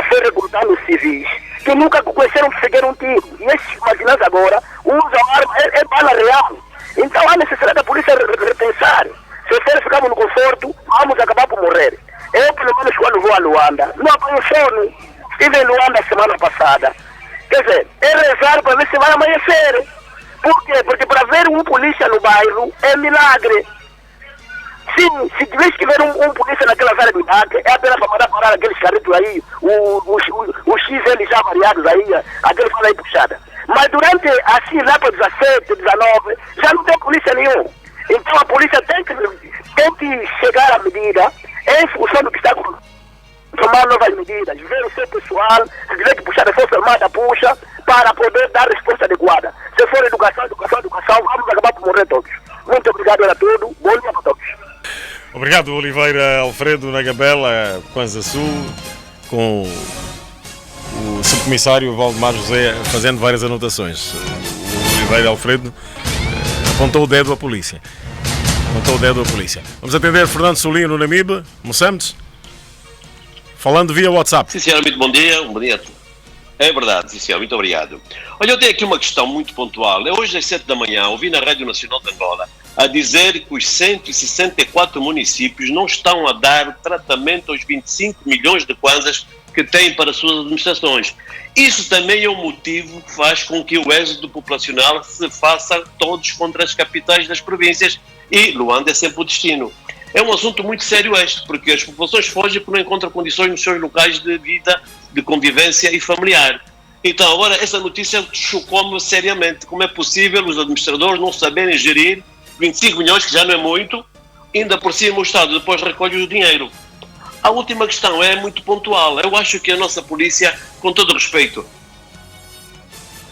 foi recrutando civis que nunca conheceram pegar um tiro. E esses marginais agora usam arma, é bala real. Então há necessidade da polícia repensar. Se vocês ficarmos no conforto, vamos acabar por morrer. Eu, pelo menos, quando vou a Luanda, não apanho sono. Estive em Luanda semana passada. Quer dizer, é rezar para ver se vai amanhecer. Por quê? Porque para ver um polícia no bairro é milagre. Sim, se tivesse que ver um polícia naquela área de milagre, é apenas para mandar parar aqueles carretos aí, os XL já variados aí, aqueles aí puxada. Mas durante, assim, lá para 17, 19, já não tem polícia nenhum. Então a polícia tem que chegar à medida, em função do que está acontecendo, tomar novas medidas, ver o seu pessoal, se tiver que puxar a Força Armada, puxa, para poder dar resposta adequada. Se for educação, vamos acabar por morrer todos. Muito obrigado a tudo, bom dia para todos.
Obrigado, Oliveira Alfredo, na Gabela, Coisa Sul, com o subcomissário Valdemar José fazendo várias anotações. O Oliveira Alfredo apontou o dedo à polícia. Vamos atender Fernando Solinho no Namibe, Moçambique, falando via WhatsApp.
Sim, senhora, muito bom dia. Um bom dia. É verdade, sim, senhora, muito obrigado. Olha, eu tenho aqui uma questão muito pontual. Hoje às 7 da manhã ouvi na Rádio Nacional de Angola a dizer que os 164 municípios não estão a dar tratamento aos 25 milhões de kwanzas que têm para as suas administrações. Isso também é um motivo que faz com que o êxodo populacional se faça todos contra as capitais das províncias e Luanda é sempre o destino. É um assunto muito sério este, porque as populações fogem porque não encontram condições nos seus locais de vida, de convivência e familiar. Então, agora, essa notícia chocou-me seriamente. Como é possível os administradores não saberem gerir 25 milhões, que já não é muito, ainda por cima o Estado depois recolhe o dinheiro. A última questão é muito pontual. Eu acho que a nossa polícia, com todo respeito,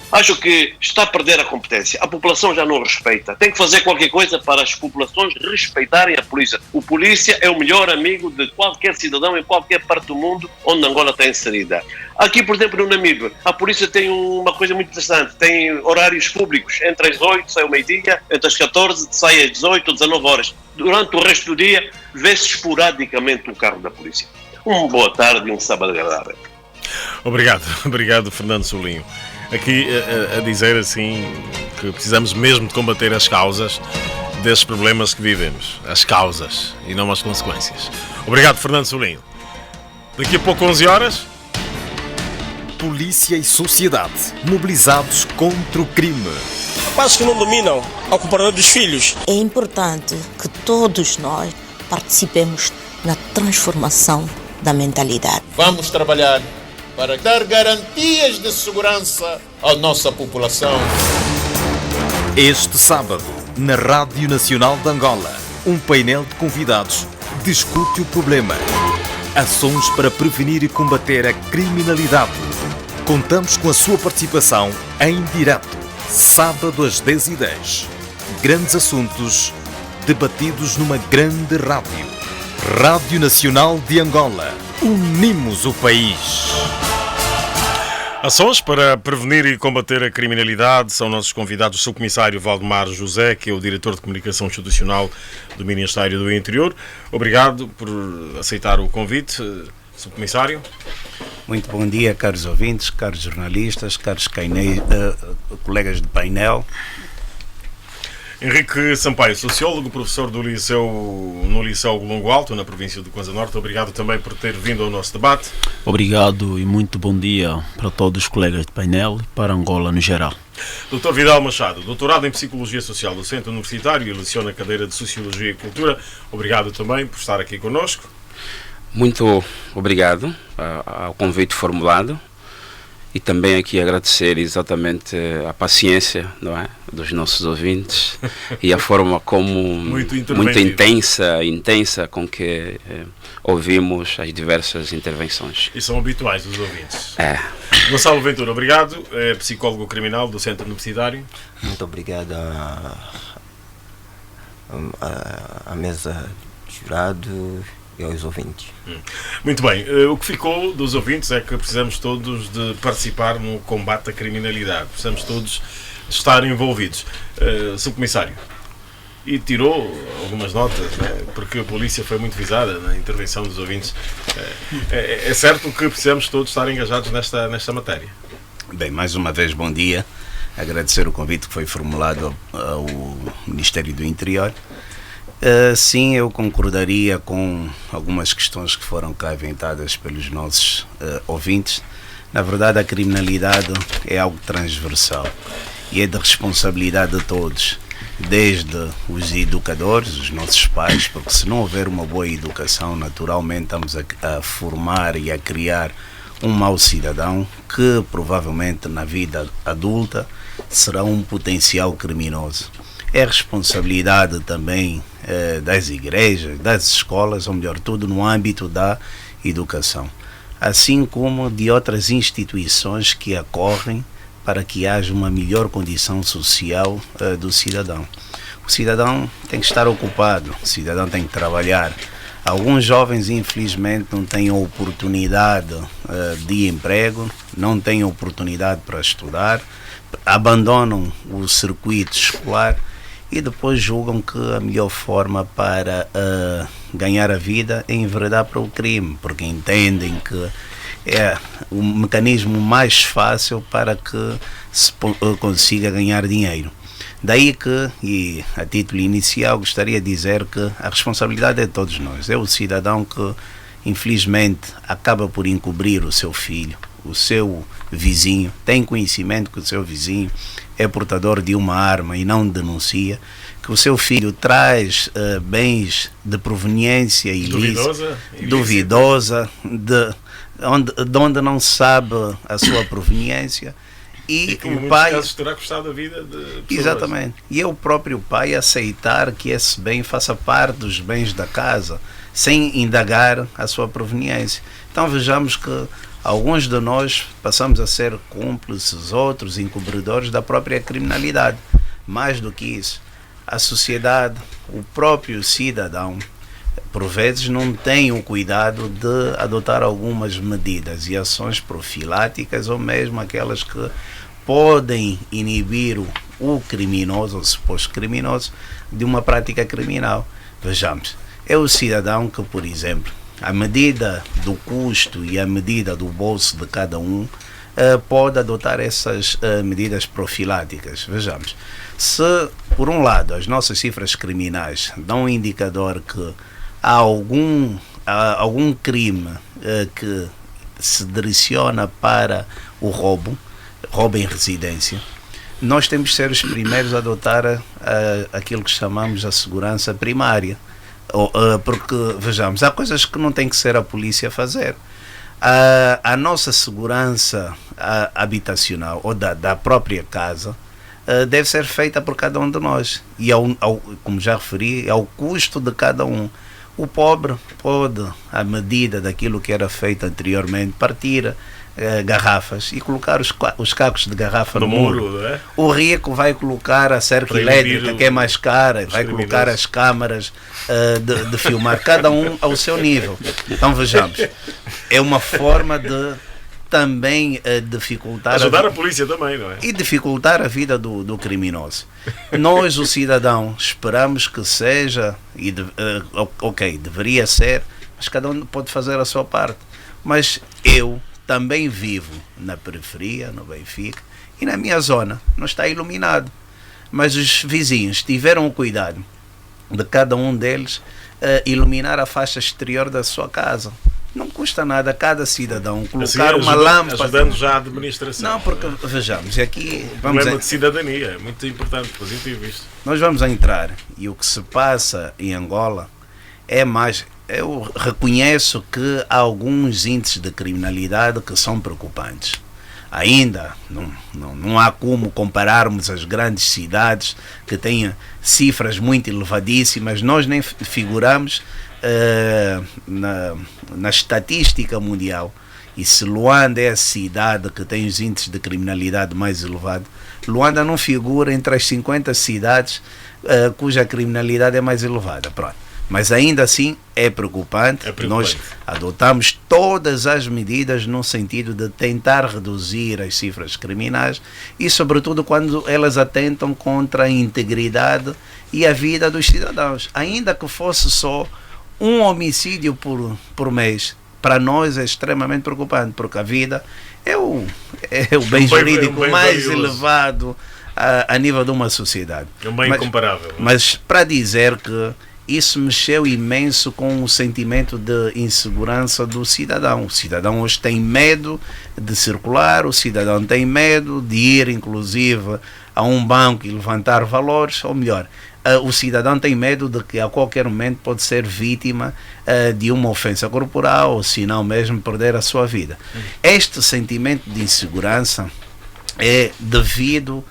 acho que está a perder a competência. A população já não respeita. Tem que fazer qualquer coisa para as populações respeitarem a polícia. O polícia é o melhor amigo de qualquer cidadão em qualquer parte do mundo onde Angola está inserida. Aqui, por exemplo, no Namibe, a polícia tem uma coisa muito interessante. Tem horários públicos. Entre as 8, sai ao meio-dia. Entre as 14, sai às 18 ou 19 horas. Durante o resto do dia, vê-se esporadicamente o carro da polícia. Uma boa tarde e um sábado agradável.
Obrigado, Fernando Solinho. Aqui a dizer assim que precisamos mesmo de combater as causas desses problemas que vivemos. As causas e não as consequências. Obrigado, Fernando Solinho. Daqui a pouco, 11 horas.
Polícia e sociedade mobilizados contra o crime.
Rapazes que não dominam ao comparador dos filhos.
É importante que todos nós participemos na transformação da mentalidade.
Vamos trabalhar para dar garantias de segurança à nossa população.
Este sábado, na Rádio Nacional de Angola, um painel de convidados discute o problema. Ações para prevenir e combater a criminalidade. Contamos com a sua participação em direto, sábado às 10h10. Grandes assuntos debatidos numa grande rádio. Rádio Nacional de Angola. Unimos o país.
Ações para prevenir e combater a criminalidade são nossos convidados o subcomissário Valdemar José, que é o diretor de comunicação institucional do Ministério do Interior. Obrigado por aceitar o convite, subcomissário.
Muito bom dia, caros ouvintes, caros jornalistas, caros colegas de painel.
Henrique Sampaio, sociólogo, professor no Liceu Longo Alto, na província do Kwanza Norte. Obrigado também por ter vindo ao nosso debate.
Obrigado e muito bom dia para todos os colegas de painel e para Angola no geral.
Dr. Vidal Machado, doutorado em Psicologia Social do Centro Universitário e leciona a cadeira de Sociologia e Cultura. Obrigado também por estar aqui connosco.
Muito obrigado ao convite formulado. E também aqui agradecer exatamente a paciência, não é, dos nossos ouvintes e a forma como muito intensa com que ouvimos as diversas intervenções.
E são habituais os ouvintes.
É.
Gonçalo Ventura, obrigado, é psicólogo criminal do Centro Universitário.
Muito obrigado à mesa de jurado e aos ouvintes.
Muito bem, o que ficou dos ouvintes é que precisamos todos de participar no combate à criminalidade, precisamos todos estar envolvidos. Subcomissário, e tirou algumas notas, né, porque a polícia foi muito visada na intervenção dos ouvintes. É certo que precisamos todos estar engajados nesta matéria.
Bem, mais uma vez bom dia, agradecer o convite que foi formulado ao Ministério do Interior. Sim, eu concordaria com algumas questões que foram cá inventadas pelos nossos ouvintes. Na verdade, a criminalidade é algo transversal e é de responsabilidade de todos, desde os educadores, os nossos pais, porque se não houver uma boa educação, naturalmente estamos a formar e a criar um mau cidadão que provavelmente na vida adulta será um potencial criminoso. É responsabilidade também das igrejas, das escolas, ou melhor, tudo no âmbito da educação, assim como de outras instituições que acorrem para que haja uma melhor condição social do cidadão. O cidadão tem que estar ocupado, o cidadão tem que trabalhar. Alguns jovens, infelizmente, não têm oportunidade de emprego, não têm oportunidade para estudar, abandonam o circuito escolar e depois julgam que a melhor forma para ganhar a vida é enveredar para o crime, porque entendem que é o mecanismo mais fácil para que se consiga ganhar dinheiro. Daí que, e a título inicial, gostaria de dizer que a responsabilidade é de todos nós. É o cidadão que, infelizmente, acaba por encobrir o seu filho, o seu vizinho, tem conhecimento que o seu vizinho é portador de uma arma e não denuncia, que o seu filho traz bens de proveniência duvidosa, de onde não se sabe a sua proveniência,
E que,
o
em muitos
pai
casos, terá custado a vida de pessoas.
Exatamente. E é o próprio pai aceitar que esse bem faça parte dos bens da casa, sem indagar a sua proveniência. Então vejamos que alguns de nós passamos a ser cúmplices, outros encobridores da própria criminalidade. Mais do que isso, a sociedade, o próprio cidadão, por vezes não tem o cuidado de adotar algumas medidas e ações profiláticas, ou mesmo aquelas que podem inibir o criminoso, o suposto criminoso, de uma prática criminal. Vejamos, é o cidadão que, por exemplo, à medida do custo e à medida do bolso de cada um, pode adotar essas medidas profiláticas. Vejamos, se por um lado as nossas cifras criminais dão um indicador que há algum crime que se direciona para o roubo em residência, nós temos de ser os primeiros a adotar aquilo que chamamos a segurança primária. Porque, vejamos, há coisas que não tem que ser a polícia a fazer. A nossa segurança habitacional ou da própria casa deve ser feita por cada um de nós. E, como já referi, ao custo de cada um. O pobre pode, à medida daquilo que era feito anteriormente, partir garrafas e colocar os cacos de garrafa no muro.
Não é?
O rico vai colocar a cerca elétrica, que é mais cara, vai colocar as câmaras de filmar, cada um ao seu nível. Então vejamos, é uma forma de também dificultar
ajudar a polícia também, não é?
E dificultar a vida do criminoso. Nós, o cidadão, esperamos que seja, deveria ser, mas cada um pode fazer a sua parte. Mas eu também vivo na periferia, no Benfica, e na minha zona não está iluminado. Mas os vizinhos tiveram o cuidado de cada um deles iluminar a faixa exterior da sua casa. Não custa nada a cada cidadão colocar uma lâmpada.
Ajudando já a administração.
Não, porque vejamos, aqui
problema de cidadania, é muito importante, positivo isto.
Nós vamos entrar, e o que se passa em Angola é mais. Eu reconheço que há alguns índices de criminalidade que são preocupantes. Ainda não há como compararmos as grandes cidades que têm cifras muito elevadíssimas. Nós nem figuramos na estatística mundial. E se Luanda é a cidade que tem os índices de criminalidade mais elevados, Luanda não figura entre as 50 cidades cuja criminalidade é mais elevada. Pronto. Mas ainda assim é preocupante. Nós adotamos todas as medidas no sentido de tentar reduzir as cifras criminais e, sobretudo, quando elas atentam contra a integridade e a vida dos cidadãos. Ainda que fosse só um homicídio por mês, para nós é extremamente preocupante, porque a vida é o bem jurídico mais valioso, elevado a nível de uma sociedade.
É um bem incomparável.
Mas para dizer que isso mexeu imenso com o sentimento de insegurança do cidadão. O cidadão hoje tem medo de circular, o cidadão tem medo de ir, inclusive, a um banco e levantar valores, ou melhor, o cidadão tem medo de que a qualquer momento pode ser vítima de uma ofensa corporal, ou se não mesmo perder a sua vida. Este sentimento de insegurança é devido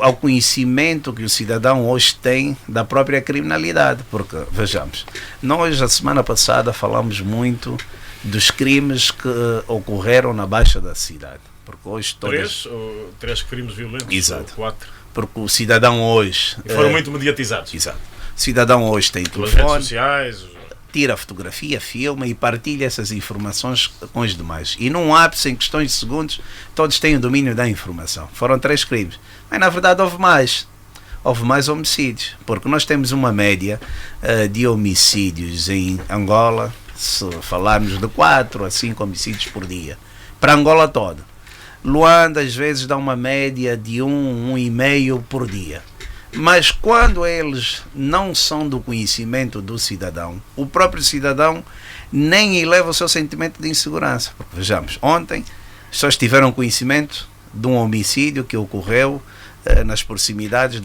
ao conhecimento que o cidadão hoje tem da própria criminalidade, porque, vejamos, nós a semana passada falamos muito dos crimes que ocorreram na Baixa da cidade, porque hoje
três crimes violentos.
Exato.
Ou 4.
Porque o cidadão hoje
e foram muito mediatizados.
Exato. O cidadão hoje tem
pelas
telefone,
redes sociais,
tira fotografia, filma e partilha essas informações com os demais. E num ápice, em questões de segundos, todos têm o domínio da informação. Foram 3 crimes. Mas na verdade houve mais. Houve mais homicídios. Porque nós temos uma média de homicídios em Angola, se falarmos de 4 a 5 homicídios por dia. Para Angola toda. Luanda às vezes dá uma média de 1,5 por dia. Mas quando eles não são do conhecimento do cidadão, o próprio cidadão nem eleva o seu sentimento de insegurança. Porque, vejamos, ontem as pessoas tiveram conhecimento de um homicídio que ocorreu nas proximidades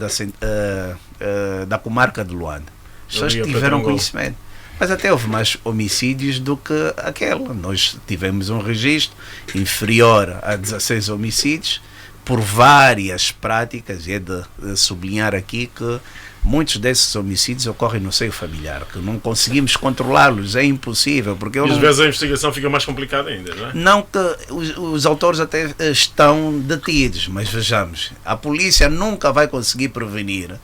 da comarca de Luanda. As pessoas tiveram conhecimento. mas até houve mais homicídios do que aquela. Nós tivemos um registro inferior a 16 homicídios por várias práticas, e é de sublinhar aqui que muitos desses homicídios ocorrem no seio familiar, que não conseguimos controlá-los, é impossível. Porque
E às vezes a investigação fica mais complicada ainda, não é?
não que os autores até estão detidos, mas vejamos, a polícia nunca vai conseguir prevenir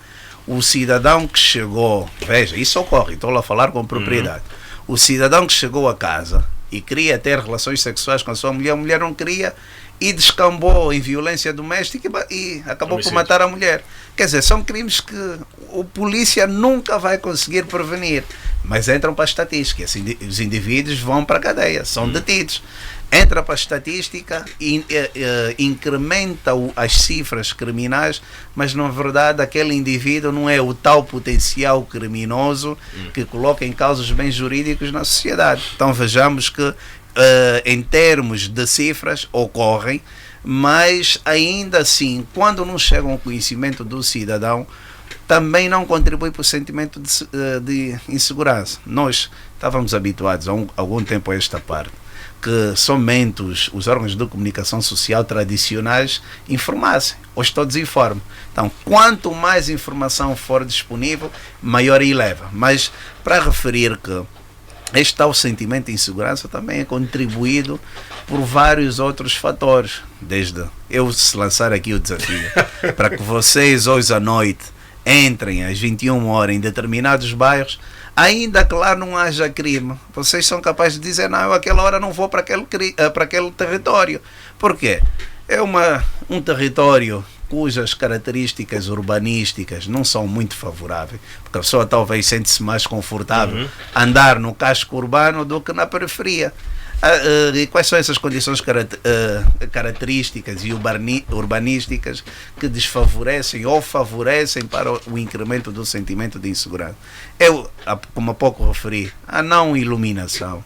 o cidadão que chegou, veja, isso ocorre, estou lá a falar com propriedade, o cidadão que chegou a casa e queria ter relações sexuais com a mulher não queria, e descambou em violência doméstica e acabou por matar a mulher. Quer dizer, são crimes que a polícia nunca vai conseguir prevenir, mas entram para a estatística. Os indivíduos vão para a cadeia, são detidos. Entra para a estatística e incrementa as cifras criminais, mas na verdade aquele indivíduo não é o tal potencial criminoso que coloca em causa os bens jurídicos na sociedade. Então vejamos que em termos de cifras ocorrem, mas ainda assim, quando não chegam ao conhecimento do cidadão, também não contribui para o sentimento de insegurança. Nós estávamos habituados há algum tempo a esta parte, que somente os órgãos de comunicação social tradicionais informassem. Hoje todos informam. Então, quanto mais informação for disponível, maior eleva. Mas para referir que este tal sentimento de insegurança também é contribuído por vários outros fatores. Desde eu se lançar aqui o desafio para que vocês hoje à noite entrem às 21 horas em determinados bairros, ainda que lá não haja crime, vocês são capazes de dizer: não, eu àquela hora não vou para aquele território. Por quê? É um território cujas características urbanísticas não são muito favoráveis, porque a pessoa talvez sente-se mais confortável andar no casco urbano do que na periferia. E quais são essas condições características e urbanísticas que desfavorecem ou favorecem para o incremento do sentimento de insegurança? Como há pouco referi, a não iluminação,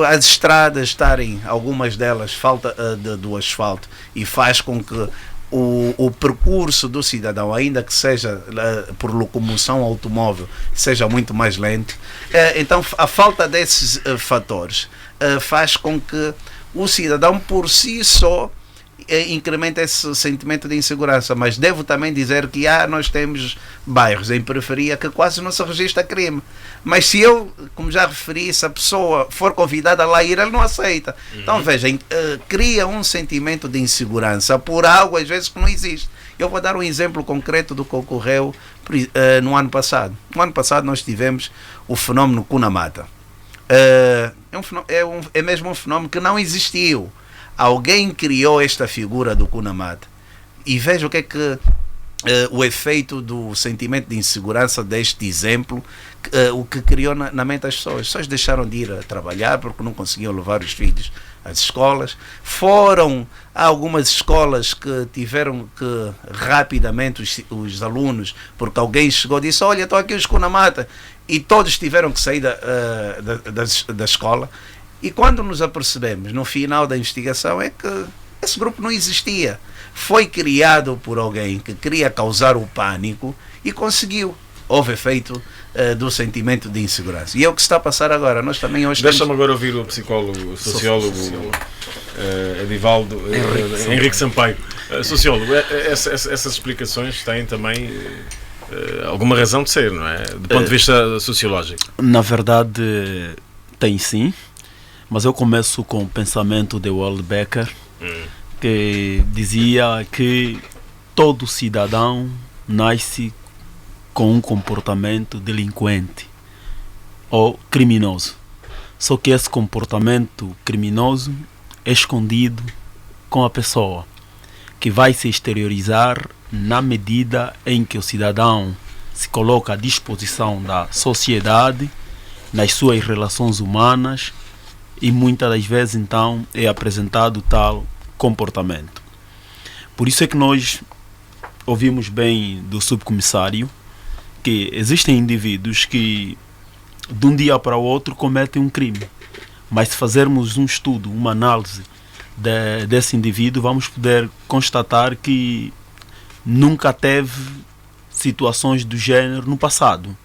as estradas estarem, algumas delas, falta do asfalto, e faz com que o percurso do cidadão, ainda que seja por locomoção automóvel, seja muito mais lento. Então a falta desses fatores faz com que o cidadão por si só incrementa esse sentimento de insegurança. Mas devo também dizer que nós temos bairros em periferia que quase não se registra crime, mas se eu, como já referi, se a pessoa for convidada a lá ir, ele não aceita. Então veja, cria um sentimento de insegurança por algo às vezes que não existe. Eu vou dar um exemplo concreto do que ocorreu no ano passado. No ano passado nós tivemos o fenómeno Cuna Mata. É mesmo um fenómeno que não existiu. Alguém criou esta figura do Cuna Mata. E veja o que é que o efeito do sentimento de insegurança deste exemplo, o que criou na mente das pessoas. As pessoas deixaram de ir a trabalhar porque não conseguiam levar os filhos às escolas. Foram a algumas escolas que tiveram que rapidamente os alunos, porque alguém chegou e disse: olha, estão aqui os Cuna Mata, e todos tiveram que sair da escola. E quando nos apercebemos no final da investigação é que esse grupo não existia. Foi criado por alguém que queria causar o pânico e conseguiu. Houve efeito do sentimento de insegurança. E é o que está a passar agora. Nós também hoje
Deixa-me agora ouvir o psicólogo, o sociólogo Edivaldo Henrique Sampaio. Sociólogo, essas explicações têm também alguma razão de ser, não é? Do ponto de vista sociológico.
Na verdade, tem sim. Mas eu começo com o pensamento de Walt Becker, que dizia que todo cidadão nasce com um comportamento delinquente ou criminoso. Só que esse comportamento criminoso é escondido com a pessoa, que vai se exteriorizar na medida em que o cidadão se coloca à disposição da sociedade, nas suas relações humanas, e muitas das vezes então é apresentado tal comportamento. Por isso é que nós ouvimos bem do subcomissário que existem indivíduos que de um dia para o outro cometem um crime, mas se fazermos um estudo, uma análise desse indivíduo, vamos poder constatar que nunca teve situações do gênero no passado.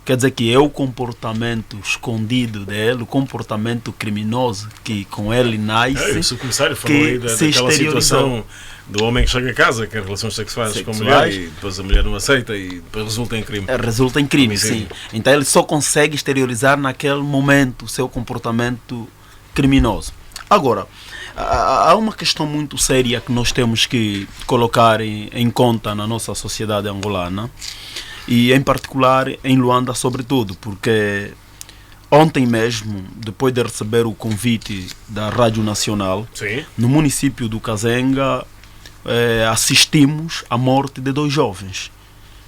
Quer dizer que é o comportamento escondido dele, o comportamento criminoso que com ele nasce.
O comissário falou aí daquela situação do homem que chega a casa, quer relações sexuais com a mulher e depois a mulher não aceita e depois resulta em crime.
Resulta em crime, sim. Então ele só consegue exteriorizar naquele momento o seu comportamento criminoso. Agora, há uma questão muito séria que nós temos que colocar em conta na nossa sociedade angolana, e em particular em Luanda sobretudo, porque ontem mesmo, depois de receber o convite da Rádio Nacional, no município do Kazenga, assistimos à morte de 2 jovens,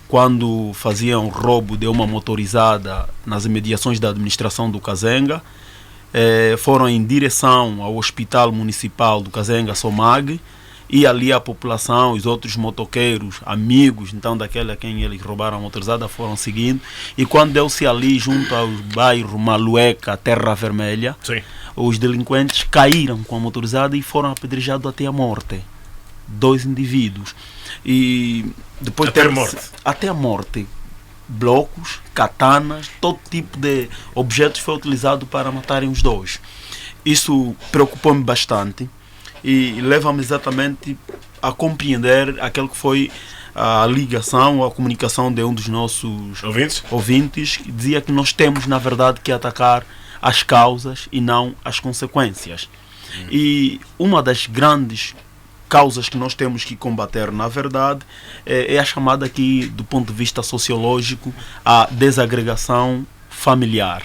quando faziam roubo de uma motorizada nas imediações da administração do Kazenga. Foram em direção ao Hospital Municipal do Kazenga, SOMAG, e ali a população, os outros motoqueiros, amigos, então daquele a quem eles roubaram a motorizada, foram seguindo, e quando deu-se ali junto ao bairro Malueca, Terra Vermelha, os delinquentes caíram com a motorizada e foram apedrejados até a morte. 2 indivíduos. E depois até a morte. Blocos, katanas, todo tipo de objetos foi utilizado para matarem os 2. Isso preocupou-me bastante e leva-me exatamente a compreender aquilo que foi a ligação, a comunicação de um dos nossos ouvintes, que dizia que nós temos, na verdade, que atacar as causas e não as consequências. E uma das grandes causas que nós temos que combater, na verdade, é a chamada aqui, do ponto de vista sociológico, a desagregação familiar.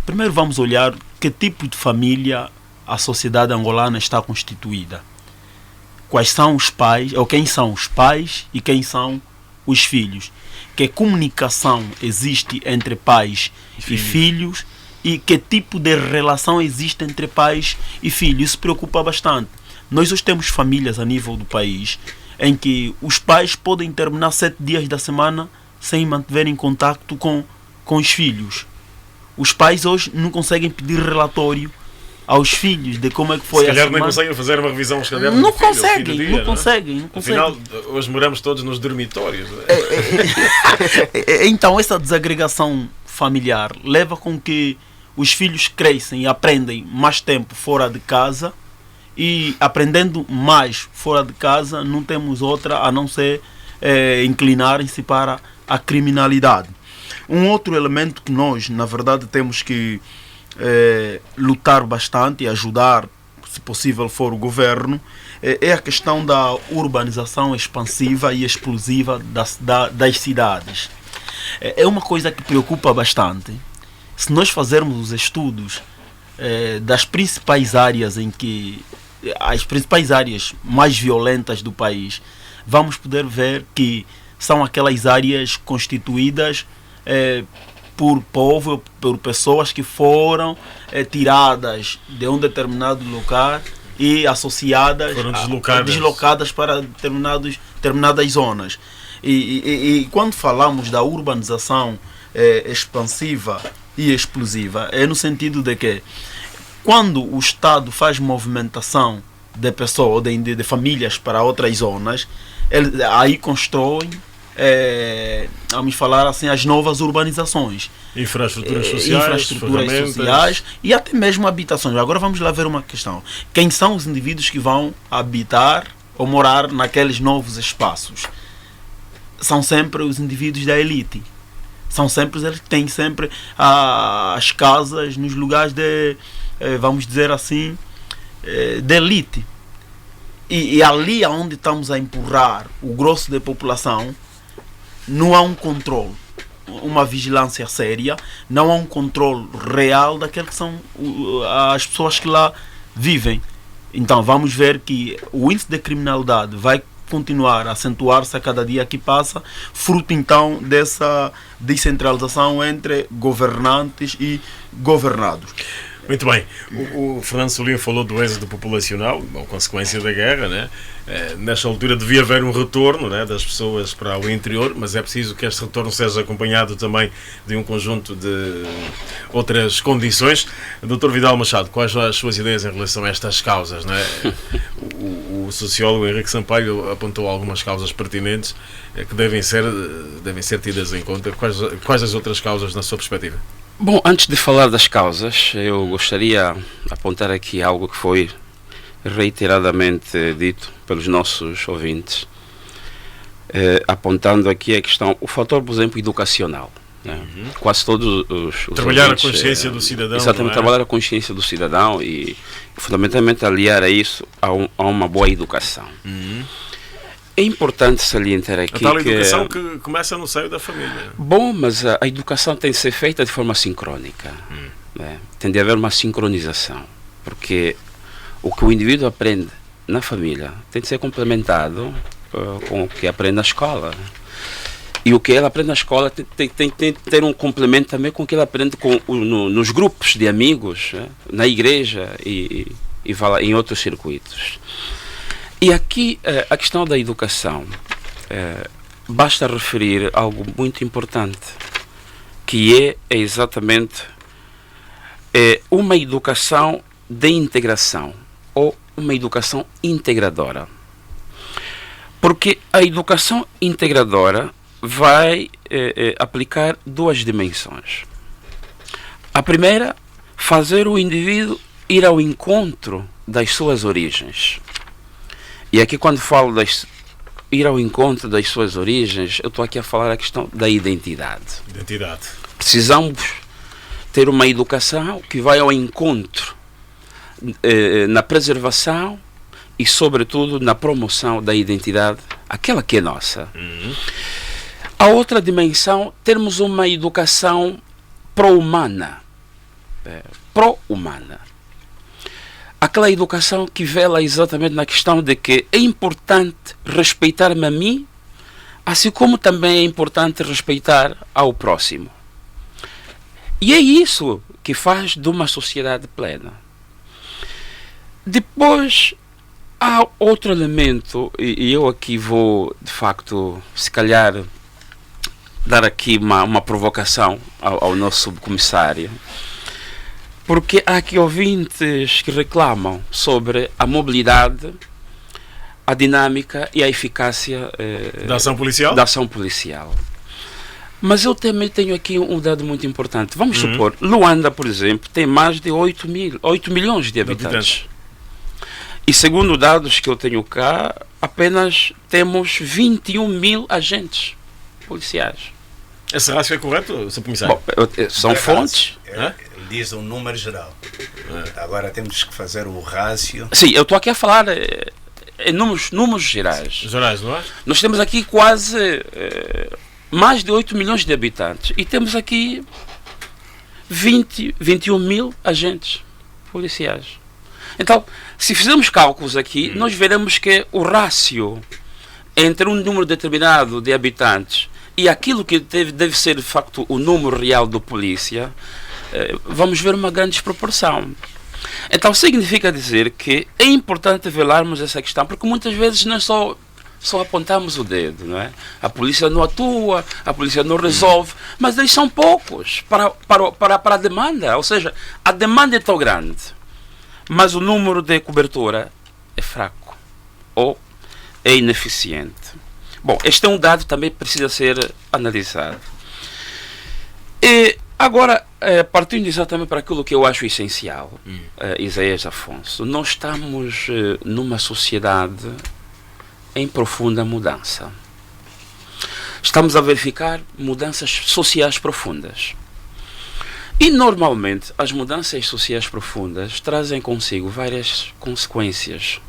Primeiro vamos olhar que tipo de família a sociedade angolana está constituída. Quais são os pais, ou quem são os pais e quem são os filhos. Que comunicação existe entre pais e filhos e que tipo de relação existe entre pais e filhos. Isso preocupa bastante. Nós hoje temos famílias a nível do país em que os pais podem terminar 7 dias da semana sem manterem contacto com os filhos. Os pais hoje não conseguem pedir relatório aos filhos de como é que foi a semana. Se calhar nem conseguem
fazer uma revisão dos cadernos.
Não conseguem.
Afinal, hoje moramos todos nos dormitórios.
Então, essa desagregação familiar leva com que os filhos crescem e aprendem mais tempo fora de casa. E aprendendo mais fora de casa, não temos outra a não ser inclinarem-se para a criminalidade. Um outro elemento que nós, na verdade, temos que lutar bastante e ajudar, se possível for o governo, é a questão da urbanização expansiva e explosiva das cidades. É uma coisa que preocupa bastante. Se nós fazermos os estudos das principais áreas as principais áreas mais violentas do país, vamos poder ver que são aquelas áreas constituídas por povo, por pessoas que foram tiradas de um determinado lugar e associadas, deslocadas para determinadas zonas. E quando falamos da urbanização expansiva e explosiva, é no sentido de que quando o Estado faz movimentação de pessoas, de famílias para outras zonas, ele aí constrói, vamos falar assim, as novas urbanizações.
Infraestruturas sociais
e até mesmo habitações. Agora vamos lá ver uma questão. Quem são os indivíduos que vão habitar ou morar naqueles novos espaços? São sempre os indivíduos da elite. São sempre eles que têm sempre as casas nos lugares de, vamos dizer assim, de elite. E ali onde estamos a empurrar o grosso da população, não há um controle, uma vigilância séria, não há um controle real daqueles que são as pessoas que lá vivem. Então vamos ver que o índice de criminalidade vai continuar a acentuar-se a cada dia que passa, fruto então dessa descentralização entre governantes e governados.
Muito bem, o Fernando Solim falou do êxodo populacional, consequência da guerra, né? Nesta altura devia haver um retorno, né, das pessoas para o interior, mas é preciso que este retorno seja acompanhado também de um conjunto de outras condições. Dr. Vidal Machado, quais são as suas ideias em relação a estas causas, né? o sociólogo Henrique Sampaio apontou algumas causas pertinentes que devem ser tidas em conta. Quais as outras causas, na sua perspectiva?
Bom, antes de falar das causas, eu gostaria de apontar aqui algo que foi reiteradamente dito pelos nossos ouvintes, apontando aqui a questão, o fator, por exemplo, educacional. Quase todos os
trabalhar
ouvintes,
a consciência do cidadão.
Exatamente, trabalhar a consciência do cidadão e fundamentalmente aliar a isso a uma boa educação. É importante salientar aqui
a tal educação que começa no seio da família.
Bom, mas a educação tem de ser feita de forma sincrónica. Né? Tem de haver uma sincronização, porque o que o indivíduo aprende na família tem de ser complementado com o que aprende na escola. E o que ele aprende na escola tem de ter um complemento também com o que ele aprende nos grupos de amigos, né? Na igreja e em outros circuitos. E aqui a questão da educação, basta referir algo muito importante, que é exatamente uma educação de integração ou uma educação integradora. Porque a educação integradora vai aplicar duas dimensões. A primeira, fazer o indivíduo ir ao encontro das suas origens. E aqui, quando falo ir ao encontro das suas origens, eu estou aqui a falar a questão da identidade. Precisamos ter uma educação que vai ao encontro na preservação e, sobretudo, na promoção da identidade, aquela que é nossa. A outra dimensão, termos uma educação pró-humana. Pró-humana. Aquela educação que vela exatamente na questão de que é importante respeitar-me a mim, assim como também é importante respeitar ao próximo. E é isso que faz de uma sociedade plena. Depois, há outro elemento, e eu aqui vou, de facto, se calhar, dar aqui uma provocação ao nosso subcomissário, porque há aqui ouvintes que reclamam sobre a mobilidade, a dinâmica e a eficácia
da ação policial?
Da ação policial. Mas eu também tenho aqui um dado muito importante. Vamos supor, Luanda, por exemplo, tem mais de 8 milhões de habitantes. E segundo dados que eu tenho cá, apenas temos 21 mil agentes policiais.
Esse rácio é correto, Sr. Comissário?
Bom, são fontes.
Ele diz um número geral. Agora temos que fazer o rácio.
Sim, eu estou aqui a falar em números gerais.
Gerais, não é?
Nós temos aqui quase mais de 8 milhões de habitantes e temos aqui 21 mil agentes policiais. Então, se fizermos cálculos aqui, nós veremos que o rácio entre um número determinado de habitantes e aquilo que deve ser de facto o número real do polícia, vamos ver uma grande desproporção. Então significa dizer que é importante velarmos essa questão, porque muitas vezes nós só apontamos o dedo, não é? A polícia não atua, a polícia não resolve, mas eles são poucos para a demanda, ou seja, a demanda é tão grande, mas o número de cobertura é fraco ou é ineficiente. Bom, este é um dado que também precisa ser analisado. E agora, partindo exatamente para aquilo que eu acho essencial, Isaías Afonso, nós estamos numa sociedade em profunda mudança. Estamos a verificar mudanças sociais profundas. E normalmente as mudanças sociais profundas trazem consigo várias consequências.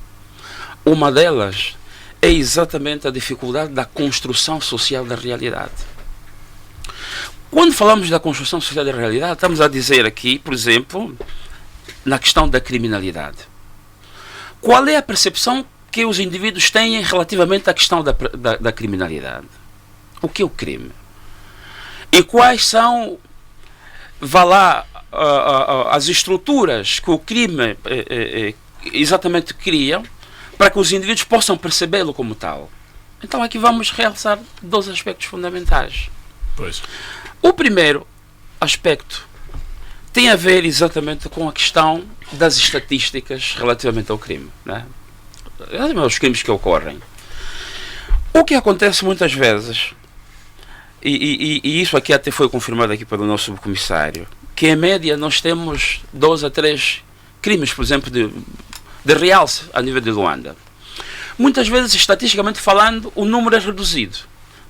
Uma delas é exatamente a dificuldade da construção social da realidade. Quando falamos da construção social da realidade, estamos a dizer aqui, por exemplo, na questão da criminalidade. Qual é a percepção que os indivíduos têm relativamente à questão da criminalidade? O que é o crime? E quais são, as estruturas que o crime exatamente cria para que os indivíduos possam percebê-lo como tal? Então aqui vamos realçar dois aspectos fundamentais.
Pois.
O primeiro aspecto tem a ver exatamente com a questão das estatísticas relativamente ao crime, né? os crimes que ocorrem. O que acontece muitas vezes, e isso aqui até foi confirmado aqui pelo nosso subcomissário, que em média nós temos 2 a 3 crimes, por exemplo, de realce a nível de Luanda. Muitas vezes, estatisticamente falando, o número é reduzido.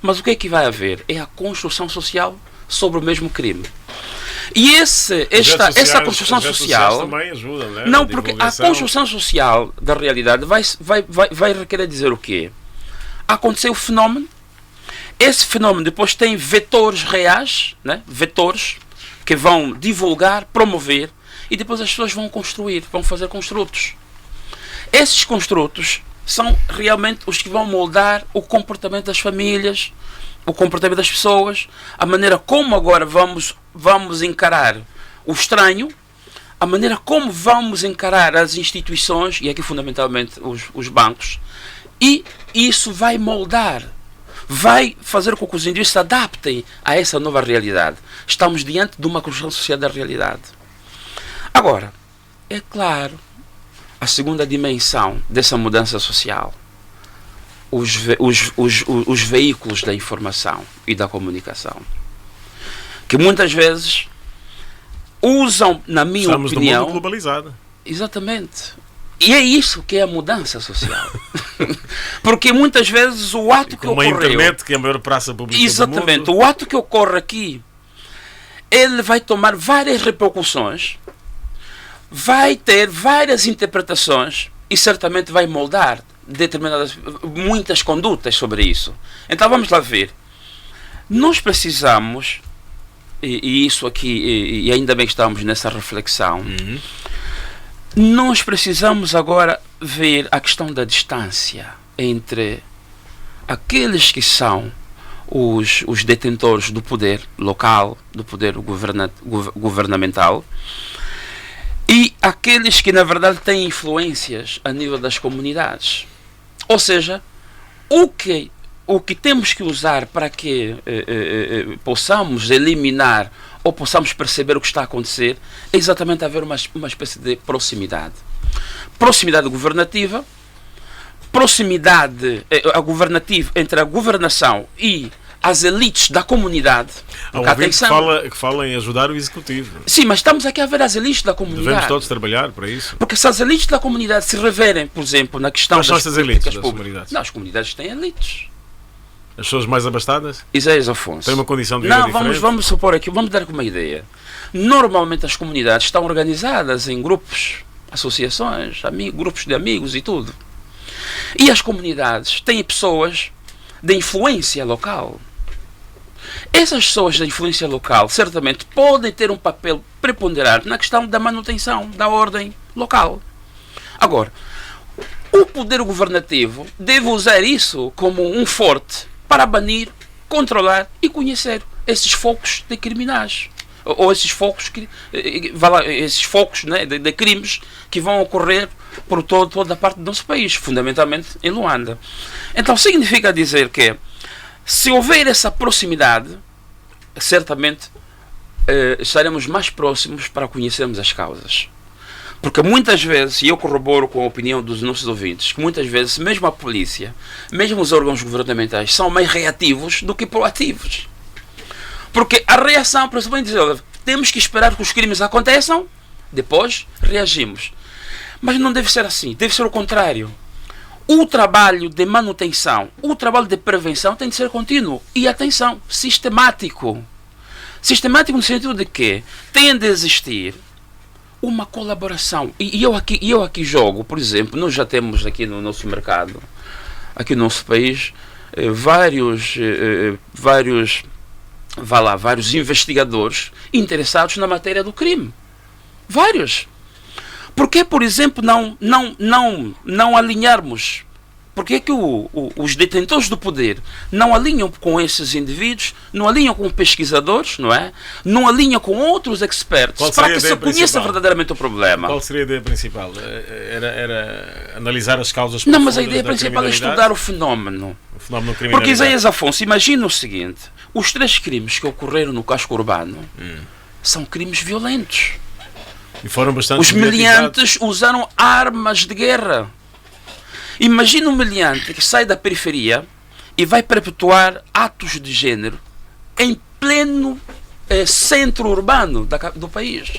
Mas o que é que vai haver? É a construção social sobre o mesmo crime. E essa construção social
também ajudam, né?
não, porque a construção social da realidade vai requerer dizer o quê? Aconteceu o fenómeno, esse fenómeno depois tem vetores reais, né? Vetores que vão divulgar, promover, e depois as pessoas vão construir, vão fazer construtos. Esses construtos são realmente os que vão moldar o comportamento das famílias, o comportamento das pessoas, a maneira como agora vamos encarar o estranho, a maneira como vamos encarar as instituições, e aqui fundamentalmente os bancos, e isso vai moldar, vai fazer com que os indivíduos se adaptem a essa nova realidade. Estamos diante de uma construção social da realidade. Agora, é claro, a segunda dimensão dessa mudança social, os veículos da informação e da comunicação, que muitas vezes usam, na minha opinião...
Estamos num mundo globalizado.
Exatamente. E é isso que é a mudança social. Porque muitas vezes o ato que ocorreu...
Uma internet que é a maior praça pública
exatamente,
do mundo.
O ato que ocorre aqui, ele vai tomar várias repercussões, vai ter várias interpretações e certamente vai moldar muitas condutas sobre isso. Então vamos lá ver. Nós precisamos, e isso aqui, e ainda bem que estamos nessa reflexão, nós precisamos agora ver a questão da distância entre aqueles que são os detentores do poder local, do poder governamental, e aqueles que na verdade têm influências a nível das comunidades. Ou seja, o que temos que usar para que possamos eliminar ou possamos perceber o que está a acontecer é exatamente haver uma espécie de proximidade. Proximidade governativa, proximidade governativa entre a governação e as elites da comunidade.
Há um que fala em ajudar o executivo.
Sim, mas estamos aqui a ver as elites da comunidade.
Devemos todos trabalhar para isso.
Porque se as elites da comunidade se reverem, por exemplo, na questão
das políticas públicas.
Não, as comunidades têm elites.
As pessoas mais abastadas?
Isaías Afonso.
Tem uma condição de vida diferente?
Vamos supor aqui, vamos dar aqui uma ideia. Normalmente as comunidades estão organizadas em grupos, associações, grupos de amigos e tudo. E as comunidades têm pessoas de influência local. Essas pessoas de influência local certamente podem ter um papel preponderante na questão da manutenção da ordem local. Agora, o poder governativo deve usar isso como um forte para banir, controlar e conhecer esses focos de criminais, ou esses focos né, de crimes que vão ocorrer por toda a parte do nosso país, fundamentalmente em Luanda. Então significa dizer que se houver essa proximidade, certamente estaremos mais próximos para conhecermos as causas. Porque muitas vezes, e eu corroboro com a opinião dos nossos ouvintes, que muitas vezes mesmo a polícia, mesmo os órgãos governamentais são mais reativos do que proativos. Porque a reação, por exemplo, dizer, temos que esperar que os crimes aconteçam, depois reagimos. Mas não deve ser assim, deve ser o contrário. O trabalho de manutenção, o trabalho de prevenção tem de ser contínuo e, atenção, sistemático. Sistemático no sentido de que tem de existir uma colaboração. E eu aqui jogo, por exemplo, nós já temos aqui no nosso mercado, aqui no nosso país, vários investigadores interessados na matéria do crime. Vários. Por que, por exemplo, não alinharmos? Por que os detentores do poder não alinham com esses indivíduos, não alinham com pesquisadores, não é? Não alinham com outros experts para que se conheça verdadeiramente o problema?
Qual seria a ideia principal? Era analisar as causas profundas.
Não, mas a ideia principal é estudar o fenómeno.
O fenómeno da criminalidade.
Porque Isaías Afonso, imagina o seguinte, os 3 crimes que ocorreram no casco urbano são crimes violentos.
E foram bastante
os meliantes usaram armas de guerra. Imagina um meliante que sai da periferia e vai perpetuar atos de género em pleno centro urbano do país.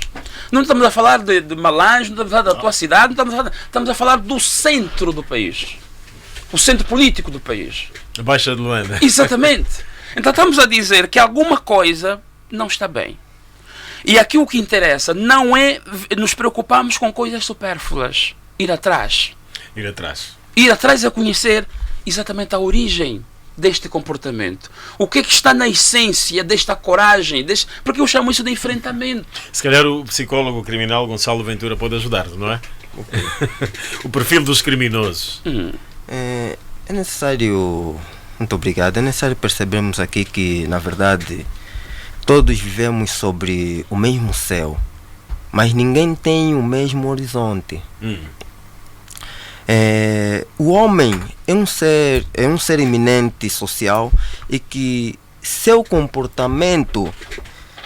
Não estamos a falar de Malange, não estamos a falar da tua cidade, estamos a falar do centro do país. O centro político do país.
A Baixa de Luanda.
Exatamente. Então estamos a dizer que alguma coisa não está bem. E aqui o que interessa não é nos preocuparmos com coisas supérfluas. Ir atrás.
Ir atrás.
Ir atrás é conhecer exatamente a origem deste comportamento. O que é que está na essência desta coragem? Porque eu chamo isso de enfrentamento.
Se calhar o psicólogo criminal Gonçalo Ventura pode ajudar, não é? O perfil dos criminosos.
É necessário... Muito obrigado. É necessário percebermos aqui que, na verdade, todos vivemos sobre o mesmo céu, mas ninguém tem o mesmo horizonte. O homem é um ser eminente social e que seu comportamento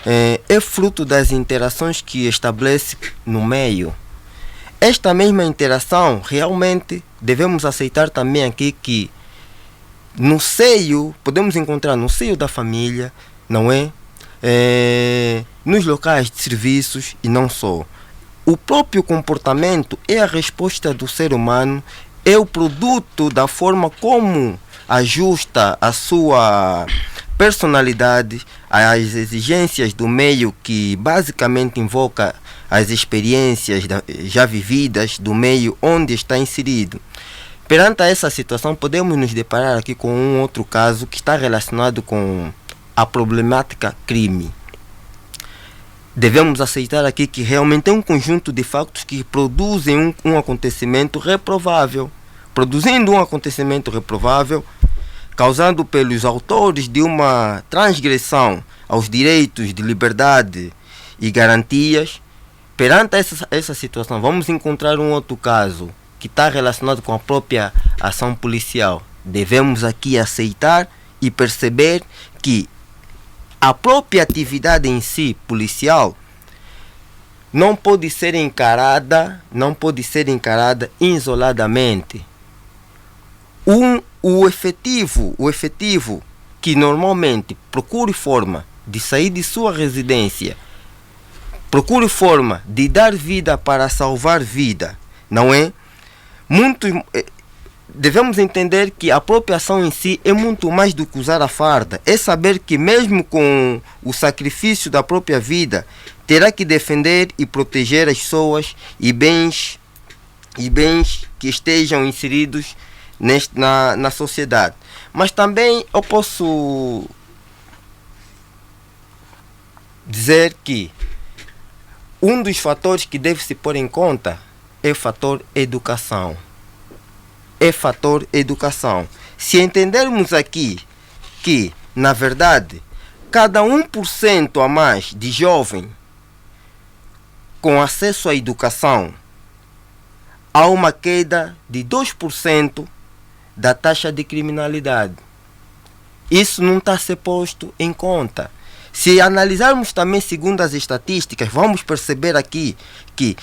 é fruto das interações que estabelece no meio. Esta mesma interação, realmente, devemos aceitar também aqui que no seio, podemos encontrar no seio da família, não é? Nos locais de serviços e não só. O próprio comportamento é a resposta do ser humano, é o produto da forma como ajusta a sua personalidade às exigências do meio, que basicamente invoca as experiências já vividas do meio onde está inserido. Perante essa situação, podemos nos deparar aqui com um outro caso que está relacionado com a problemática crime. Devemos aceitar aqui que realmente é um conjunto de factos que produzem um acontecimento reprovável. Produzindo um acontecimento reprovável, causando pelos autores de uma transgressão aos direitos de liberdade e garantias. Perante essa situação, vamos encontrar um outro caso que está relacionado com a própria ação policial. Devemos aqui aceitar e perceber que a própria atividade em si policial não pode ser encarada isoladamente. O efetivo que normalmente procure forma de sair de sua residência, procure forma de dar vida para salvar vida, não é? Devemos entender que a própria ação em si é muito mais do que usar a farda. É saber que mesmo com o sacrifício da própria vida, terá que defender e proteger as pessoas e bens que estejam inseridos na sociedade. Mas também eu posso dizer que um dos fatores que deve se pôr em conta é o fator educação. Se entendermos aqui que, na verdade, cada 1% a mais de jovem com acesso à educação, há uma queda de 2% da taxa de criminalidade. Isso não está a ser posto em conta. Se analisarmos também segundo as estatísticas, vamos perceber aqui que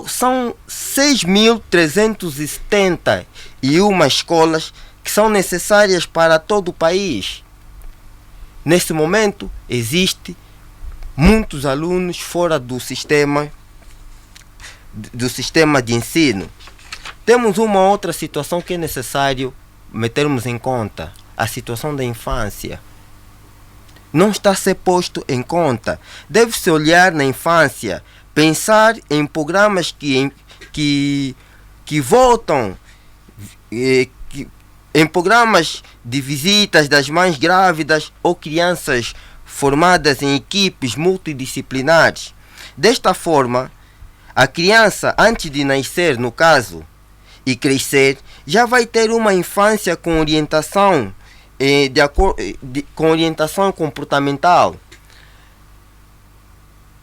são 6.371 escolas que são necessárias para todo o país. Nesse momento, existem muitos alunos fora do sistema de ensino. Temos uma outra situação que é necessário metermos em conta: a situação da infância. Não está a ser posto em conta. Deve-se olhar na infância, pensar em programas que voltam, em programas de visitas das mães grávidas ou crianças formadas em equipes multidisciplinares. Desta forma, a criança, antes de nascer, no caso, e crescer, já vai ter uma infância com orientação, com orientação comportamental.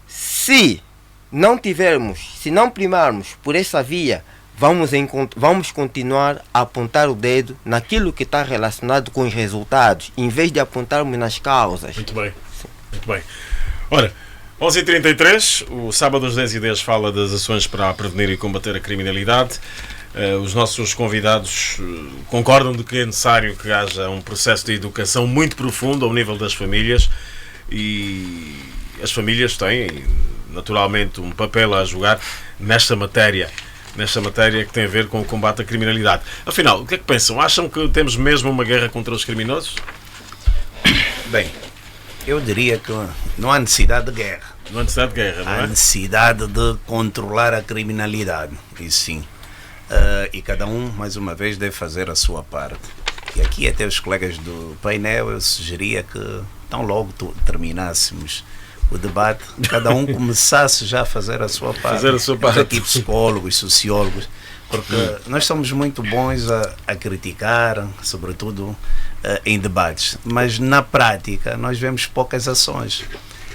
Se não primarmos por essa via, vamos continuar a apontar o dedo naquilo que está relacionado com os resultados, em vez de apontarmos nas causas.
Muito bem. Ora, 11h33, o sábado às 10h10 fala das ações para prevenir e combater a criminalidade. Os nossos convidados concordam de que é necessário que haja um processo de educação muito profundo ao nível das famílias, e as famílias têm naturalmente um papel a jogar nesta matéria que tem a ver com o combate à criminalidade. Afinal, o que é que pensam? Acham que temos mesmo uma guerra contra os criminosos?
Bem, eu diria que não há necessidade de guerra.
Não há necessidade de guerra, não é?
Há necessidade de controlar a criminalidade, e sim. E cada um, mais uma vez, deve fazer a sua parte. E aqui até os colegas do painel, eu sugeria que tão logo terminássemos o debate, cada um começasse já a fazer a sua parte. Temos aqui psicólogos, sociólogos, porque nós somos muito bons a criticar, sobretudo em debates, mas na prática nós vemos poucas ações.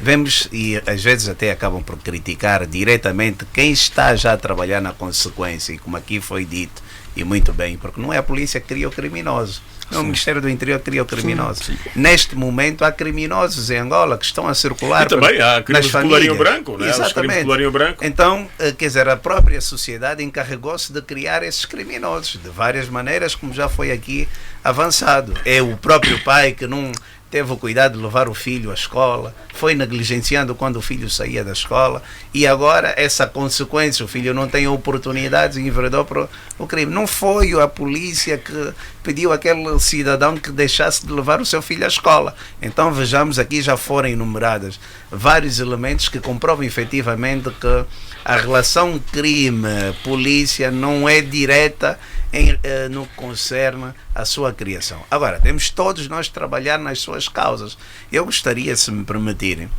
Vemos, e às vezes até acabam por criticar diretamente quem está já a trabalhar na consequência, e como aqui foi dito, e muito bem, porque não é a polícia que cria o criminoso, não é o Ministério do Interior que cria o criminoso. Sim. Neste momento há criminosos em Angola que estão a circular.
E também há crimes de colarinho branco, não é?
Exatamente.
Os crimes de colarinho branco.
Então, quer dizer, a própria sociedade encarregou-se de criar esses criminosos, de várias maneiras, como já foi aqui avançado. É o próprio pai que não teve o cuidado de levar o filho à escola, foi negligenciando quando o filho saía da escola, e agora essa consequência, o filho não tem oportunidades e enveredou para o crime. Não foi a polícia que pediu àquele cidadão que deixasse de levar o seu filho à escola. Então vejamos, aqui já foram enumeradas vários elementos que comprovam efetivamente que a relação crime-polícia não é direta no que concerne à sua criação. Agora, temos todos nós trabalhar nas suas causas. Eu gostaria, se me permitirem,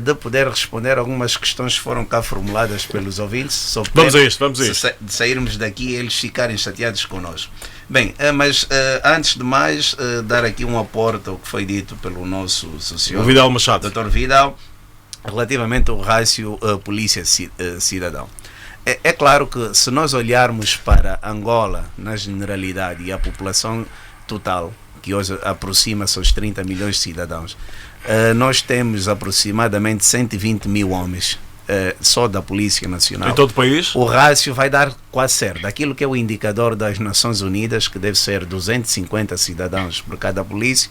de poder responder algumas questões que foram cá formuladas pelos ouvintes.
Vamos a isto.
De sairmos daqui e eles ficarem chateados connosco. Bem, mas antes de mais, dar aqui um aporte ao que foi dito pelo nosso sociólogo,
Vidal Machado,
Dr. Vidal, relativamente ao rácio polícia-cidadão. É claro que se nós olharmos para Angola na generalidade e a população total, que hoje aproxima-se aos 30 milhões de cidadãos, nós temos aproximadamente 120 mil homens só da Polícia Nacional.
Em todo o país?
O rácio vai dar quase certo. Aquilo que é o indicador das Nações Unidas, que deve ser 250 cidadãos por cada polícia,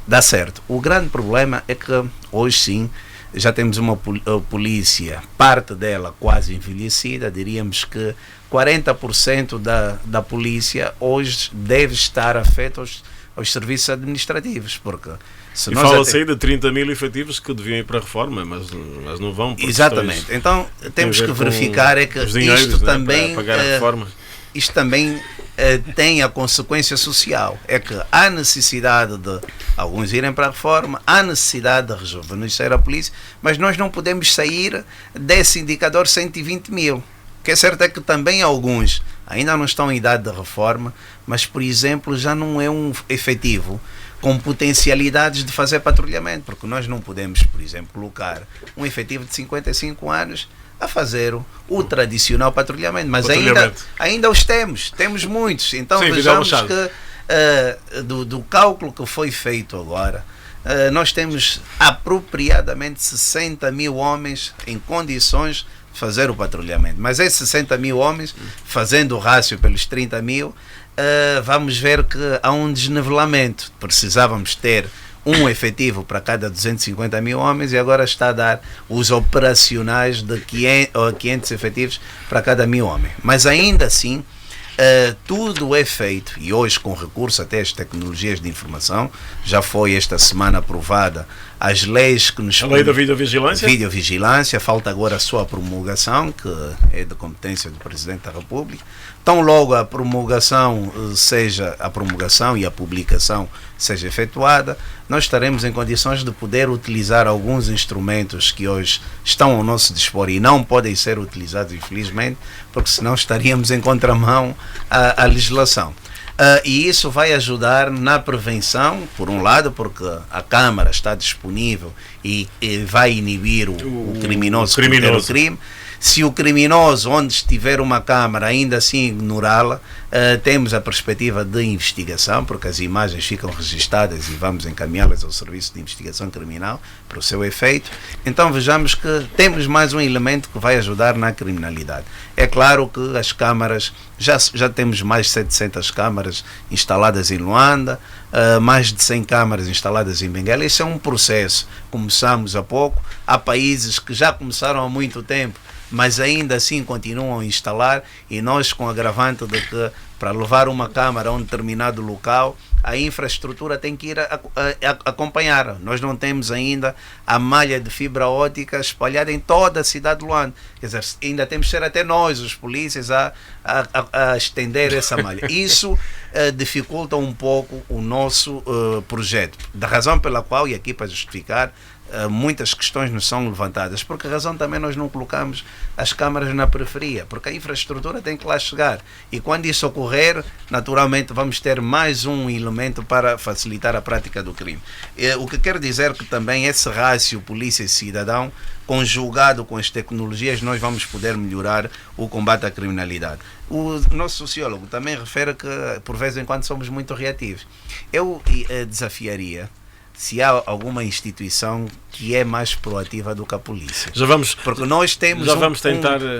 dá certo. O grande problema é que hoje sim já temos uma polícia, parte dela quase envelhecida, diríamos que 40% da polícia hoje deve estar afeta aos serviços administrativos, porque
e fala-se aí de 30 mil efetivos que deviam ir para a reforma, mas não vão.
Exatamente. Então temos que verificar é que isto também,
para pagar a reforma.
Isto também tem a consequência social, é que há necessidade de alguns irem para a reforma, há necessidade de rejuvenescer a polícia, mas nós não podemos sair desse indicador 120 mil. O que é certo é que também alguns ainda não estão em idade de reforma, mas, por exemplo, já não é um efetivo com potencialidades de fazer patrulhamento, porque nós não podemos, por exemplo, colocar um efetivo de 55 anos a fazer o tradicional patrulhamento, mas ainda os temos muitos. Então sim, vejamos que do cálculo que foi feito agora, nós temos apropriadamente 60 mil homens em condições de fazer o patrulhamento, mas esses 60 mil homens, fazendo o rácio pelos 30 mil, vamos ver que há um desnivelamento. Precisávamos ter um efetivo para cada 250 mil homens e agora está a dar os operacionais de 500 efetivos para cada 1000 homens. Mas ainda assim, tudo é feito, e hoje com recurso até às tecnologias de informação, já foi esta semana aprovada as leis que nos...
A lei da videovigilância?
Videovigilância, falta agora a sua promulgação, que é de competência do Presidente da República. Tão logo a promulgação e a publicação seja efetuada, nós estaremos em condições de poder utilizar alguns instrumentos que hoje estão ao nosso dispor e não podem ser utilizados, infelizmente, porque senão estaríamos em contramão à legislação. E isso vai ajudar na prevenção, por um lado, porque a Câmara está disponível e vai inibir o criminoso cometer o crime. Se o criminoso, onde estiver uma câmara, ainda assim ignorá-la, temos a perspectiva de investigação, porque as imagens ficam registadas e vamos encaminhá-las ao Serviço de Investigação Criminal para o seu efeito. Então vejamos que temos mais um elemento que vai ajudar na criminalidade. É claro que as câmaras, já temos mais de 700 câmaras instaladas em Luanda, mais de 100 câmaras instaladas em Benguela. Isso é um processo. Começamos há pouco, há países que já começaram há muito tempo, mas ainda assim continuam a instalar, e nós, com o agravante de que para levar uma câmara a um determinado local, a infraestrutura tem que ir acompanhar. Nós não temos ainda a malha de fibra óptica espalhada em toda a cidade de Luanda. Quer dizer, ainda temos que ser até nós, os polícias, a estender essa malha. Isso dificulta um pouco o nosso projeto. Da razão pela qual, e aqui para justificar, muitas questões nos são levantadas. Por que razão também nós não colocamos as câmaras na periferia? Porque a infraestrutura tem que lá chegar. E quando isso ocorrer, naturalmente vamos ter mais um elemento para facilitar a prática do crime. O que quer dizer que também esse rácio polícia e cidadão, conjugado com as tecnologias, nós vamos poder melhorar o combate à criminalidade. O nosso sociólogo também refere que, por vez em quando, somos muito reativos. Eu desafiaria se há alguma instituição que é mais proativa do que a polícia. Porque nós temos